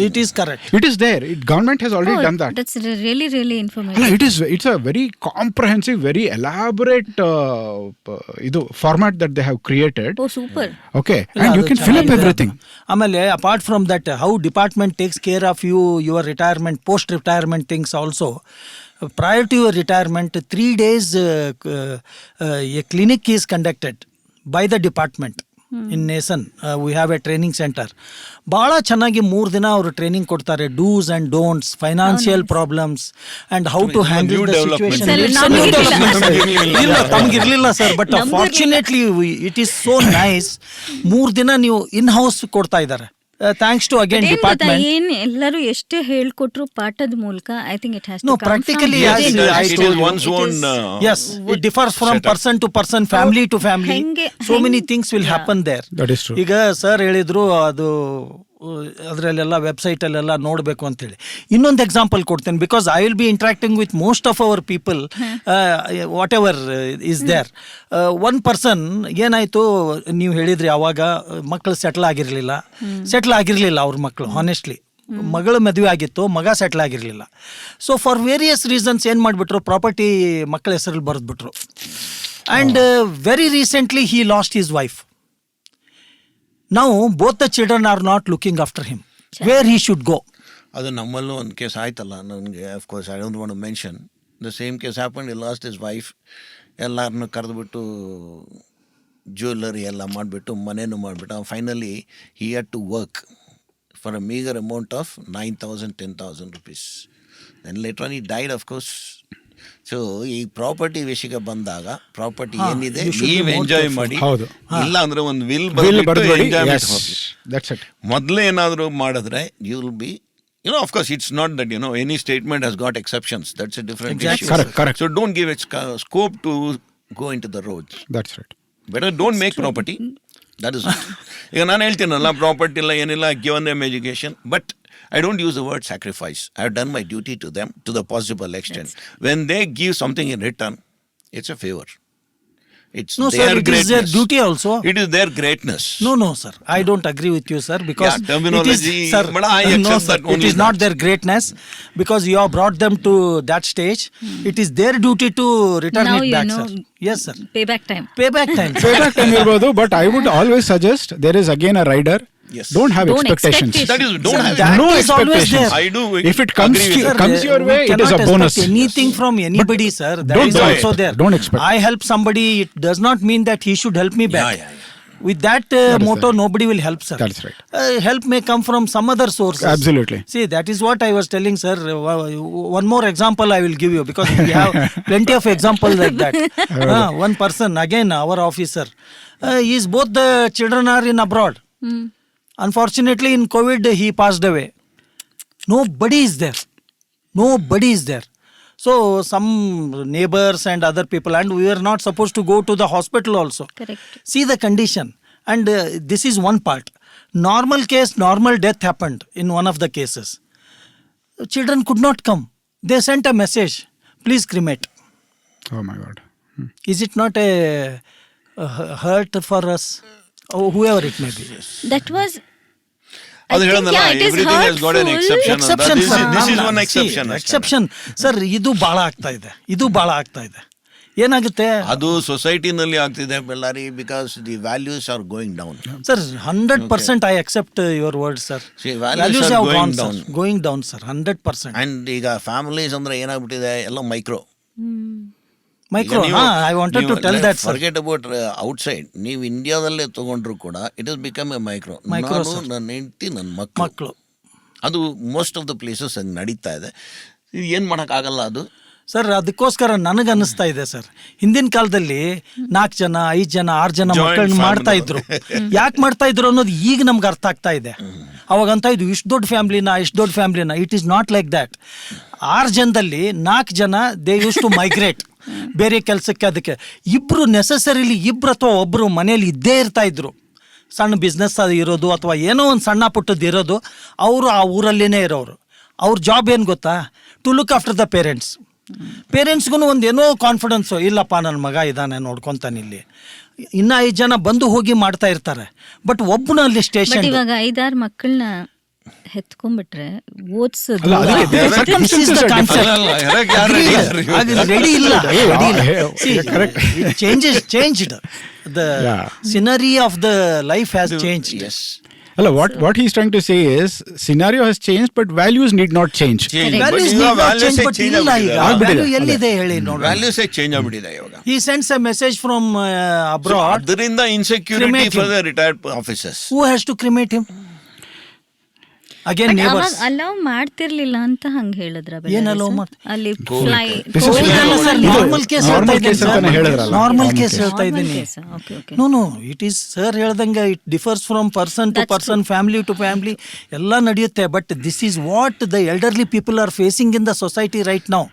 It is correct. It is there. Government has already done that. That's really, really informative. It's a very comprehensive, very elaborate format that they have created. Oh, super. Okay, and you can fill up everything. ಆಮೇಲೆ apart from that, how department takes care of you, your retirement, post-retirement things also. Prior to your retirement, 3 days a clinic is conducted by the department. In NACEN we have a training centre. ಭಾಳ ಚೆನ್ನಾಗಿ 3 ದಿನ ಅವರು training ಕೊಡ್ತಾರೆ. Dos and don'ts, financial problems and how to handle the situation. ಇಲ್ಲ, ತಮಗಿರಲಿಲ್ಲ sir, but fortunately it is so nice. 3 ದಿನ ನೀವು in house ಕೊಡ್ತಾ ಇದ್ದಾರೆ. Thanks to again department. ಏನ್ ಎಲ್ಲರೂ ಎಷ್ಟೇ ಹೇಳ್ಕೊಟ್ರು ಪಾಠದ ಮೂಲಕ, I think it has to come practically it is one's own. Yes, it differs from person to person, family to family. So many things will happen there. That is true. ಈಗ sir ಹೇಳಿದ್ರು, ಅದು ಅದರಲ್ಲೆಲ್ಲ ವೆಬ್ಸೈಟಲ್ಲೆಲ್ಲ ನೋಡಬೇಕು ಅಂತೇಳಿ. ಇನ್ನೊಂದು example ಕೊಡ್ತೇನೆ, because I will be interacting with most of our people, whatever is there. One person ಏನಾಯಿತು, ನೀವು ಹೇಳಿದ್ರಿ ಅವಾಗ ಮಕ್ಕಳು ಸೆಟ್ಲ್ ಆಗಿರಲಿಲ್ಲ ಅವ್ರ ಮಕ್ಕಳು. ಹಾನೆಸ್ಟ್ಲಿ ಮಗಳು ಮದುವೆ ಆಗಿತ್ತು, ಮಗ ಸೆಟ್ಲ್ ಆಗಿರಲಿಲ್ಲ. ಸೊ ಫಾರ್ ವೇರಿಯಸ್ ರೀಸನ್ಸ್ ಏನು ಮಾಡಿಬಿಟ್ರು, ಪ್ರಾಪರ್ಟಿ ಮಕ್ಕಳ ಹೆಸರಲ್ಲಿ ಬರೆದ್ಬಿಟ್ರು. And very recently he lost his wife. Now both the children are not looking after him. Where he should go? ಅದು ನಮ್ಮಲ್ಲೂ ಒಂದು ಕೇಸ್ ಆಯ್ತಲ್ಲ ನನಗೆ. Of course I don't want to mention the same case happen. He lost his wife. ಎಲ್ಲರನ್ನೂ ಕರೆದುಬಿಟ್ಟು jewellery ಎಲ್ಲ ಮಾಡಿಬಿಟ್ಟು ಮನೇನು ಮಾಡಿಬಿಟ್ಟು finally he had to work for a meagre amount of 9,000 10,000 rupees. Then later on he died of course. So ಈ property ವಿಷಯಕ್ಕೆ ಬಂದಾಗ property ಏನಿದೆ ನೀವು ಎಂಜಾಯ್ ಮಾಡಿ, ಇಲ್ಲ ಅಂದ್ರೆ ಒಂದು ವಿಲ್ ಮೊದಲೇ ಏನಾದರೂ ಮಾಡಿದ್ರೆ you will be, of course it's not that any statement has got exceptions. That's a different issue. Correct. So don't give it scope to go into the roads. That's right. Better don't make property. That is it. ಈಗ ನಾನು ಹೇಳ್ತೀನಲ್ಲ, property ಇಲ್ಲ ಏನಿಲ್ಲ, given them education, but I don't use the word sacrifice. I have done my duty to them to the possible extent. Yes. When they give something in return, it's a favor. It's no, their sir, it greatness. is their duty also. It is their greatness. No, sir. I don't agree with you, sir, because terminology, it is, sir, but I accept no, sir, that only it is not their greatness, because you have brought them to that stage. It is their duty to return now it back, sir. Yes, sir. Payback time. Payback time. Payback time irbodu, but I would always suggest there is again a rider. Yes. Don't have expectations. That is, don't Sir, have that no is always expectations. there. I do. If it comes your way, it is a bonus. Anything from anybody, sir. That Don't is do also it. there. Don't expect. I help somebody. It does not mean that he should help me back. Yeah. With that motto, nobody will help, sir. That's right. Help may come from some other sources. Absolutely. See, that is what I was telling, sir. One more example I will give you, because we have plenty of examples like that. One person, again, our officer, both the children are in abroad. Unfortunately, in COVID, he passed away. Nobody is there. So some neighbors and other people, and we were not supposed to go to the hospital also. Correct. See the condition. And this is one part. Normal case, normal death happened in one of the cases. Children could not come. They sent a message, please cremate. Oh my God. Is it not a hurt for us? Or whoever it may be. That was. ಅದು ಹೇಳೋದಲ್ಲ, everything has got an exception. This is one exception. Exception. Sir, ಇದು ಬಹಳ ಆಗ್ತಾ ಇದೆ. ಏನಾಗುತ್ತೆ, ಅದು ಸೊಸೈಟಿನಲ್ಲಿ ಆಗ್ತಿದೆ Bellare, because the values are going down. Sir 100% I accept your words, sir. Values are going down, sir. 100%. And ಈಗ ಫ್ಯಾಮಿಲೀಸ್ ಅಂದ್ರೆ ಏನಾಗ್ಬಿಟ್ಟಿದೆ, ಎಲ್ಲ micro. I wanted to tell that, sir. Forget about outside. ನೀವು ಇಂಡಿಯಾದಲ್ಲೇ ತಗೊಂಡ್ರು ಕೂಡ it is become A micro. ನಾನು, ನನ್ನ ಹೆಂಡತಿ, ನನ್ನ ಮಕ್ಕಳು, ಅದು ಮೋಸ್ಟ್ ಆಫ್ ದ ಪ್ಲೇಸಸ್ ಹಂಗೆ ನಡೀತಾ ಇದೆ. ಏನು ಮಾಡೋಕ್ಕಾಗಲ್ಲ ಅದು. ಸರ್, ಅದಕ್ಕೋಸ್ಕರ ನನಗನ್ನಿಸ್ತಾ ಇದೆ ಸರ್, ಹಿಂದಿನ ಕಾಲದಲ್ಲಿ 4 ಜನ 5 ಜನ 6 ಜನ ಮಕ್ಕಳನ್ನ ಮಾಡ್ತಾ ಇದ್ರು. ಯಾಕೆ ಮಾಡ್ತಾ ಇದ್ರು ಅನ್ನೋದು ಈಗ ನಮ್ಗೆ ಅರ್ಥ ಆಗ್ತಾ ಇದೆ. ಅವಾಗಂತ ಇದು ಇಷ್ಟು ದೊಡ್ಡ ಫ್ಯಾಮ್ಲಿನ. It is not like that. 6 ಜನದಲ್ಲಿ 4 ಜನ ದೇ ಯೂಸ್ ಟು ಮೈಗ್ರೇಟ್ ಬೇರೆ ಕೆಲಸಕ್ಕೆ. ಅದಕ್ಕೆ ಇಬ್ರು ಅಥವಾ ಒಬ್ಬರು ಮನೇಲಿ ಇದ್ದೇ ಇರ್ತಾ ಇದ್ರು. ಸಣ್ಣ ಬಿಸ್ನೆಸ್ ಅದು ಇರೋದು ಅಥವಾ ಏನೋ ಒಂದು ಸಣ್ಣ ಪುಟ್ಟದ್ದು ಇರೋದು, ಅವರು ಆ ಊರಲ್ಲೇ ಇರೋರು. ಅವ್ರ ಜಾಬ್ ಏನು ಗೊತ್ತಾ, ಟು ಲುಕ್ ಆಫ್ಟರ್ ದ ಪೇರೆಂಟ್ಸ್ಗೂ ಒಂದು ಏನೋ ಕಾನ್ಫಿಡೆನ್ಸು, ಇಲ್ಲಪ್ಪ ನನ್ನ ಮಗ ಇದ್ದಾನೆ ನೋಡ್ಕೊತಾನೆ ಇಲ್ಲಿ. ಇನ್ನು 5 ಜನ ಬಂದು ಹೋಗಿ ಮಾಡ್ತಾ ಇರ್ತಾರೆ. ಬಟ್ ಒಬ್ಬನಲ್ಲಿ ಸ್ಟೇಷನ್, ಇವಾಗ 5-6 ಮಕ್ಕಳನ್ನ ಹೆತ್ಕೊಂಡ್ಬಿಟ್ರೆ ಓದಿಸೋದು ರೆಡಿ ಇಲ್ಲ. Changed the scenery of the life has changed. Yes. What he's trying to say is scenario has changed, but values need not change. Values need not change, but ಇಲ್ಲ ಈಗ value ಎಲ್ಲಿದೆ ಹೇಳಿ ನೋಡಿ. Values change ಆಗ್ಬಿಟ್ಟಿದೆ ಇವಾಗ. He sends a message from abroad. ಅದರಿಂದ insecurity for the retired officers. Who has to cremate him? Again neighbors. Allow ಮಾಡ್ತಿರ್ಲಿಲ್ಲ ಅಂತ ಹಂಗೆ ಹೇಳಿದ್ರ. ಏನ್ ಅಲೌ ಅಲ್ಲಿ ನಾರ್ಮಲ್ ಕೇಸ್ ಹೇಳ್ತಾ ಇದ್ದೀನಿ. ನೋ ಇಟ್ ಈಸ್ ಸರ್ ಹೇಳ್ದಂಗೆ it differs from person to person, family to family ಎಲ್ಲ ನಡೆಯುತ್ತೆ. But this is what the elderly people are facing in the society right now.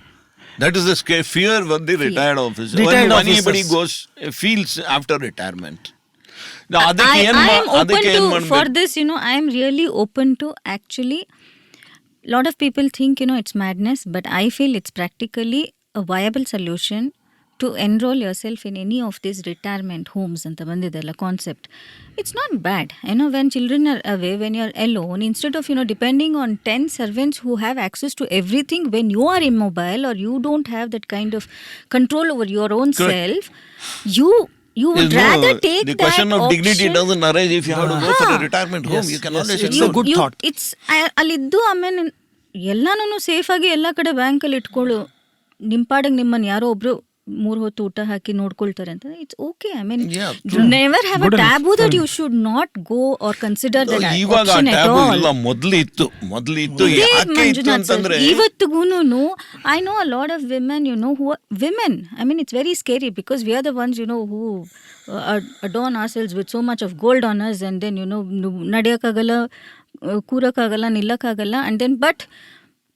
That is the fear of the retired officer. When anybody feels after retirement. ಅದಕ್ಕೆ I ಏನ್ am open ಅದಕ್ಕೆ ಏನ್ to ಮಾಡ್ಬೇಕು? for this, I am really open to actually. Lot of people think, it's madness, but I feel it's practically a viable solution to enroll yourself in any of these retirement homes anta bandidella concept. It's not bad. When children are away, when you're alone, instead of, depending on 10 servants who have access to everything, when you are immobile or you don't have that kind of control over your own self, you would rather take the that question of dignity option. doesn't arise if you have to go for a retirement home. You can always it's enroll. a good thought. ಅಲ್ಲಿದ್ದು ಆಮೇಲೆ ಎಲ್ಲಾನು safe ಆಗಿ ಎಲ್ಲ ಕಡೆ ಬ್ಯಾಂಕಲ್ಲಿ ಇಟ್ಕೊಳ್ಳು, ನಿಂಪಾಡಿಗೆ ನಿಮ್ಮನ್ನು ಯಾರೋ ಒಬ್ರು 3 ಹೊತ್ತು ಊಟ ಹಾಕಿ ನೋಡ್ಕೊಳ್ತಾರೆ ಅಂತ. It's okay. I mean never have a taboo that you should not go or consider that ಇವಾಗ ಆಪ್ಷನ್ ಅಟ್ ಟ್ಯಾಬು ಆಲ್. ಇಲ್ಲ, ಮೊದಲಿತ್ತು. ಯಾಕೆ ಇತ್ತು ಅಂತಂದ್ರೆ ಇವತ್ತಿಗೂನು I know a lot of women, I mean, it's very scary because we are the ones, who adorn ourselves with so much of gold on us, and then, ನಡೆಯೋಕ್ಕಾಗಲ್ಲ, ಕೂರಕ್ಕಾಗಲ್ಲ, ನಿಲ್ಲಕ್ಕಾಗಲ್ಲ, and then but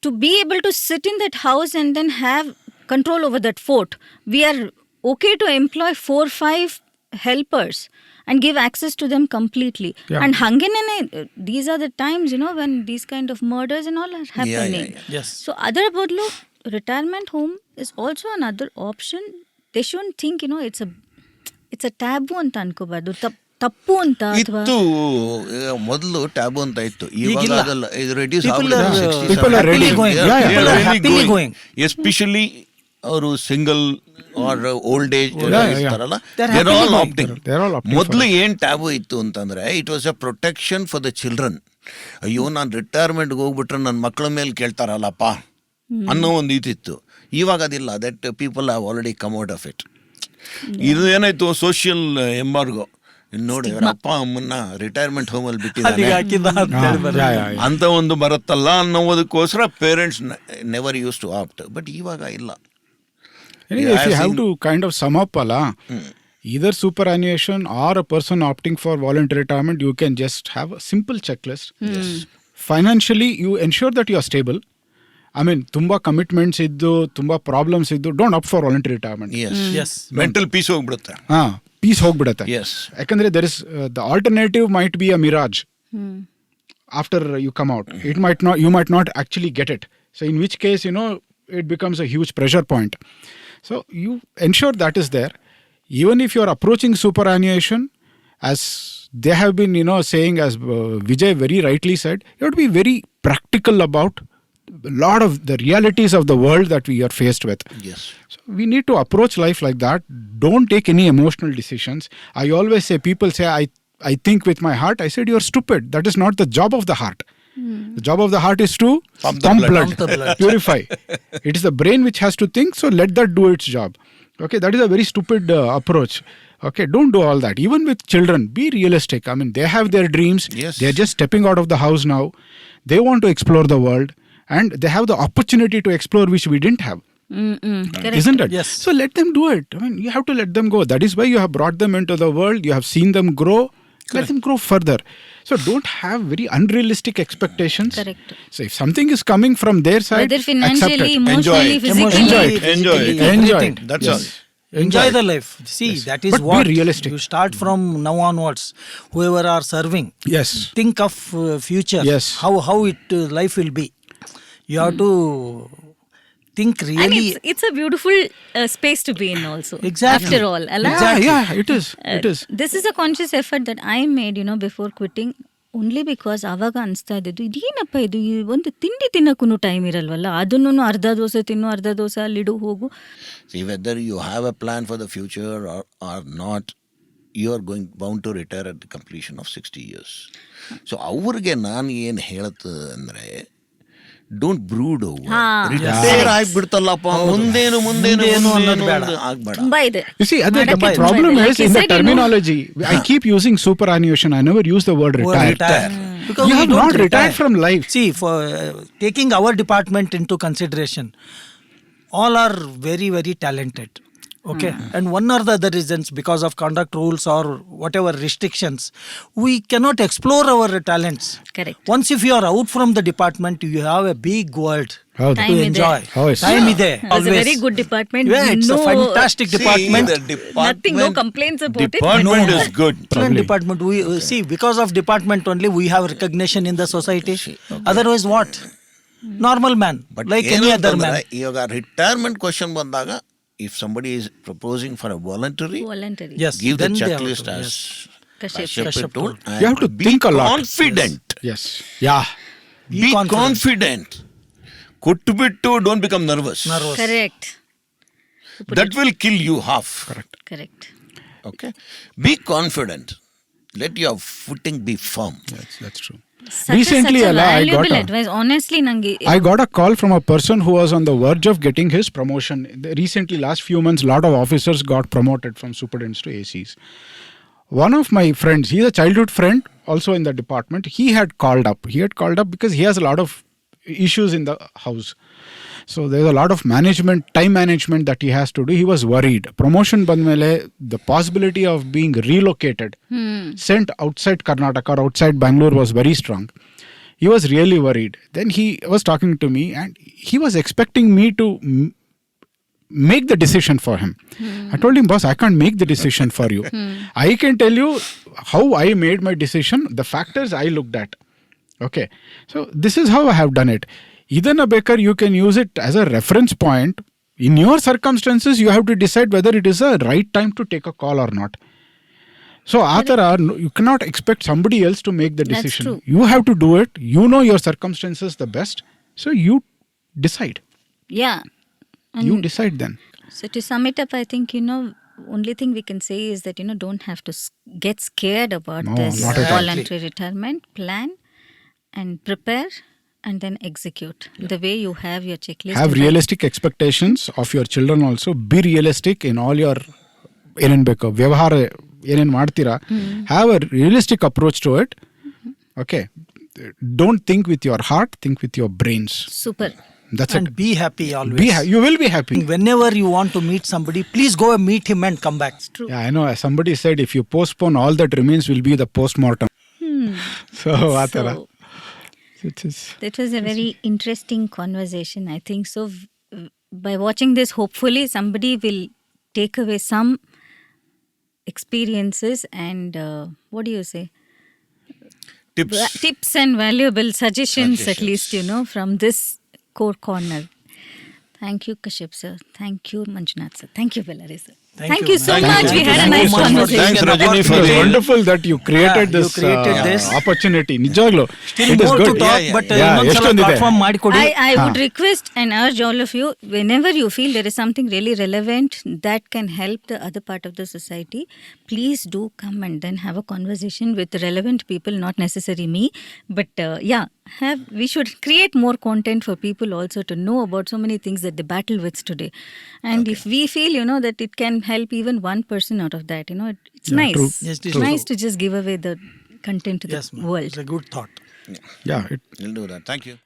to be able to sit in that house and then have control over that fort, we are okay to employ 4-5 helpers and give access to them completely. And hangenene, these are the times, when these kind of murders and all are happening. Yes. So other bodlu retirement home is also another option. They shouldn't think, it's a taboo anta ಅನ್ಕೋಬಾರ್ದು, ತಪ್ಪು ಅಂತ. ಇತ್ತು ಮೊದಲು tab ಅಂತ ಇತ್ತು. ಇವಾಗ ಈಗಿಲ್ಲ. ಅದಲ್ಲ, ಇದು reduce People are ready. happily going. Especially ಅವರು ಸಿಂಗಲ್ ಆರ್ ಓಲ್ಡ್ ಏಜ್ ಇರ್ತಾರಲ್ಲ, They're they're happily all going. opting. They're all opting ಮೊದಲು ಏನ್ ಟ್ಯಾಬು ಇತ್ತು ಅಂತಂದ್ರೆ, it was a protection for the children. ಅಯ್ಯೋ, ನಾನು ರಿಟೈರ್ಮೆಂಟ್ಗೆ ಹೋಗ್ಬಿಟ್ರೆ ನನ್ನ ಮಕ್ಕಳ ಮೇಲೆ ಕೇಳ್ತಾರಲ್ಲಪ್ಪ ಅನ್ನೋ ಒಂದು ಇದಿತ್ತು. ಇವಾಗ ಅದಿಲ್ಲ. That people have already come out of it. ಇದು ಏನಾಯ್ತು, ಸೋಷಿಯಲ್ ಎಂಬಾರ್ಗೋ. ನೋಡಿ, ಅವ್ರ ಅಪ್ಪ ಅಮ್ಮನ್ನ ರಿಟೈರ್ಮೆಂಟ್ ಹೋಮ್ ಅಲ್ಲಿ ಬಿಟ್ಟಿದ್ದಾರೆ ಅಂತ ಒಂದು ಬರುತ್ತಲ್ಲ ಅನ್ನೋದಕ್ಕೋಸ್ಕರ parents never use to opt. But ಇವಾಗ ಇಲ್ಲ. Anyway, if you have to kind of sum up, either superannuation or a person opting for voluntary retirement, you can just have a simple checklist. Yes. Financially, you ensure that you are stable. I mean, ತುಂಬಾ commitments ಇದ್ದು, ತುಂಬಾ problems ಇದ್ದು, don't opt for voluntary retirement. Yes. Mental piece ಹೋಗ್ಬಿಡುತ್ತೆ. Piece ಹೋಗ್ಬಿಡುತ್ತೆ. Yes. ಯಾಕಂದ್ರೆ there is the alternative might be a mirage. After you come out, you might not actually get it. So in which case, it becomes a huge pressure point. So you ensure that is there. Even if you are approaching superannuation, as they have been, saying, as Vijay very rightly said, you have to be very practical about a lot of the realities of the world that we are faced with. Yes. So we need to approach life like that. Don't take any emotional decisions. I always say, people say, I think with my heart. I said, you're stupid. That is not the job of the heart. The job of the heart is to pump blood, purify. It is the brain which has to think, so let that do its job. Okay, that is a very stupid approach. Okay, don't do all that. Even with children, be realistic. I mean, they have their dreams. Yes. They are just stepping out of the house now. They want to explore the world, and they have the opportunity to explore which we didn't have. Correct. Isn't it? Yes. So let them do it. I mean, you have to let them go. That is why you have brought them into the world. You have seen them grow. Let them grow further. So don't have very unrealistic expectations. Correct. So if something is coming from their side, Whether accept financially, it. emotionally, physically. Enjoy it. Enjoy it. That's all. Enjoy the life. See, that is But be what realistic. you start from now onwards. Whoever are serving, Yes. think of future. Yes. How life will be. You have to think really. And it's a beautiful space to be in also. Exactly. After all. Alla? Exactly. Yeah, it is. It is. This is a conscious effort that I made, before quitting. Only because ಆವಾಗ ಅನಿಸ್ತಾ ಇದ್ದಿದ್ದು, ಇದೇನಪ್ಪ ಇದು, ಈ ಒಂದು ತಿಂಡಿ ತಿನ್ನಕ್ಕೂ time ಇರಲ್ವಲ್ಲ, ಅದನ್ನು ಅರ್ಧ ದೋಸೆ ತಿನ್ನು, ಅರ್ಧ ದೋಸೆ ಅಲ್ಲಿಡು ಹೋಗು. See, whether you have a plan for the future or not, you are bound to retire at the completion of 60 years. So ಅವ್ರಿಗೆ ನಾನು ಏನು ಹೇಳುತ್ತೆ ಅಂದರೆ, ಡೋಂಟ್ ಬ್ರೂಡ್ ಓವರ್. ರಿಟೈರ್ ಆಗ್ಬಿಡ್ತಲ್ಲಪ್ಪ, ಮುಂದೇನು ಆಗ್ಬೇಡ. ತುಂಬಾ ಇದೆ. You see, the problem is in the terminology. I keep using superannuation. I never use the word retire. Because You we have don't not retired from life. See, for taking our department into consideration, all are very, very talented. Okay, and one or the other reasons, because of conduct rules or whatever restrictions, we cannot explore our talents. Correct. Once if you are out from the department, you have a big world ಹೌದು. Time to ಇದೆ. enjoy. Oh, yes. Time ಇದೆ. It's a Always. very good department. Yeah, it's a fantastic department. Nothing, no complaints about it. Department is good. Excellent department. We see, because of department only we have recognition in the society. Otherwise, what? Normal man, But like any other man. ಇವಾಗ retirement question ಬಂದಾಗ if somebody is proposing for a voluntary Voluntary. Yes, give the then they have checklist to, as yes. Kashyap. Kashyap told. You have to think a lot. Confident. Yes. Yeah. Be confident. confident. ಕೊಟ್ಟುಬಿಟ್ಟು don't become nervous. Nervous. Correct. That will kill you half. Correct. Okay. Be confident. Let your footing be firm. That's true. Recently, I valuable got advice. Honestly, nange I got a call from a person who was on the verge of getting his promotion. Recently, last few months, a lot of officers got promoted from superintendents to ACs. One of my friends, he's a childhood friend, also in the department, he had called up. He had called up because he has a lot of issues in the house. So there's a lot of time management that he has to do. He was worried. Promotion bandmele, the possibility of being relocated, sent outside Karnataka or outside Bangalore was very strong. He was really worried. Then he was talking to me and he was expecting me to make the decision for him. I told him, boss, I can't make the decision for you. I can tell you how I made my decision, the factors I looked at. Okay. So this is how I have done it. Idana Baker, you can use it as a reference point. In your circumstances, you have to decide whether it is a right time to take a call or not. So, you cannot expect somebody else to make the decision. That's true. You have to do it. You know your circumstances the best. So, you decide. Yeah. And You decide then. so to sum it up, I think, only thing we can say is that, don't have to get scared about No, this not at all. voluntary retirement. Plan and prepare and then execute. The way you have your checklist. Have and realistic expectations of your children also. Be realistic in all your ಏನೇನು ಬೇಕು ವ್ಯವಹಾರ ಏನೇನು ಮಾಡ್ತೀರಾ. Have a realistic approach to it. Okay. Don't think with your heart, think with your brains. Super. That's And it. be happy always. You will be happy. Whenever you want to meet somebody, please go and meet him and come back. True. Yeah, I know. Somebody said if you postpone, all that remains will be the post-mortem. So, ಆ ಥರ. That was a very interesting conversation, I think. So, by watching this, hopefully somebody will take away some experiences and what do you say? Tips and valuable suggestions, at least, from this core corner. Thank you, Kashyap sir. Thank you, Manjunath sir. Thank you, Bellary sir. Thank you so much. We had a nice conversation. Thanks, Rajani, for It's the wonderful that you created Yeah, you this created this. opportunity. ನಿಜವಾಗ್ಲೂ. Still It is more good. to talk, but ಇನ್ನೊಂದ್ಸಲ ಎಷ್ಟೊಂದಿದೆ. platform ಮಾಡಿಕೊಡಿ. I would request and urge all of you, whenever you feel there is something really relevant that can help the other part of the society, please do come and then have a conversation with relevant people, not necessarily me. But we should create more content for people also to know about so many things that they battle with today. And if we feel, that it can help even one person out of that, it's nice. true. Yes, it is It's nice true. to just give away the content to Yes, the ma'am. world. It's a good thought. Yeah, We'll do that. Thank you.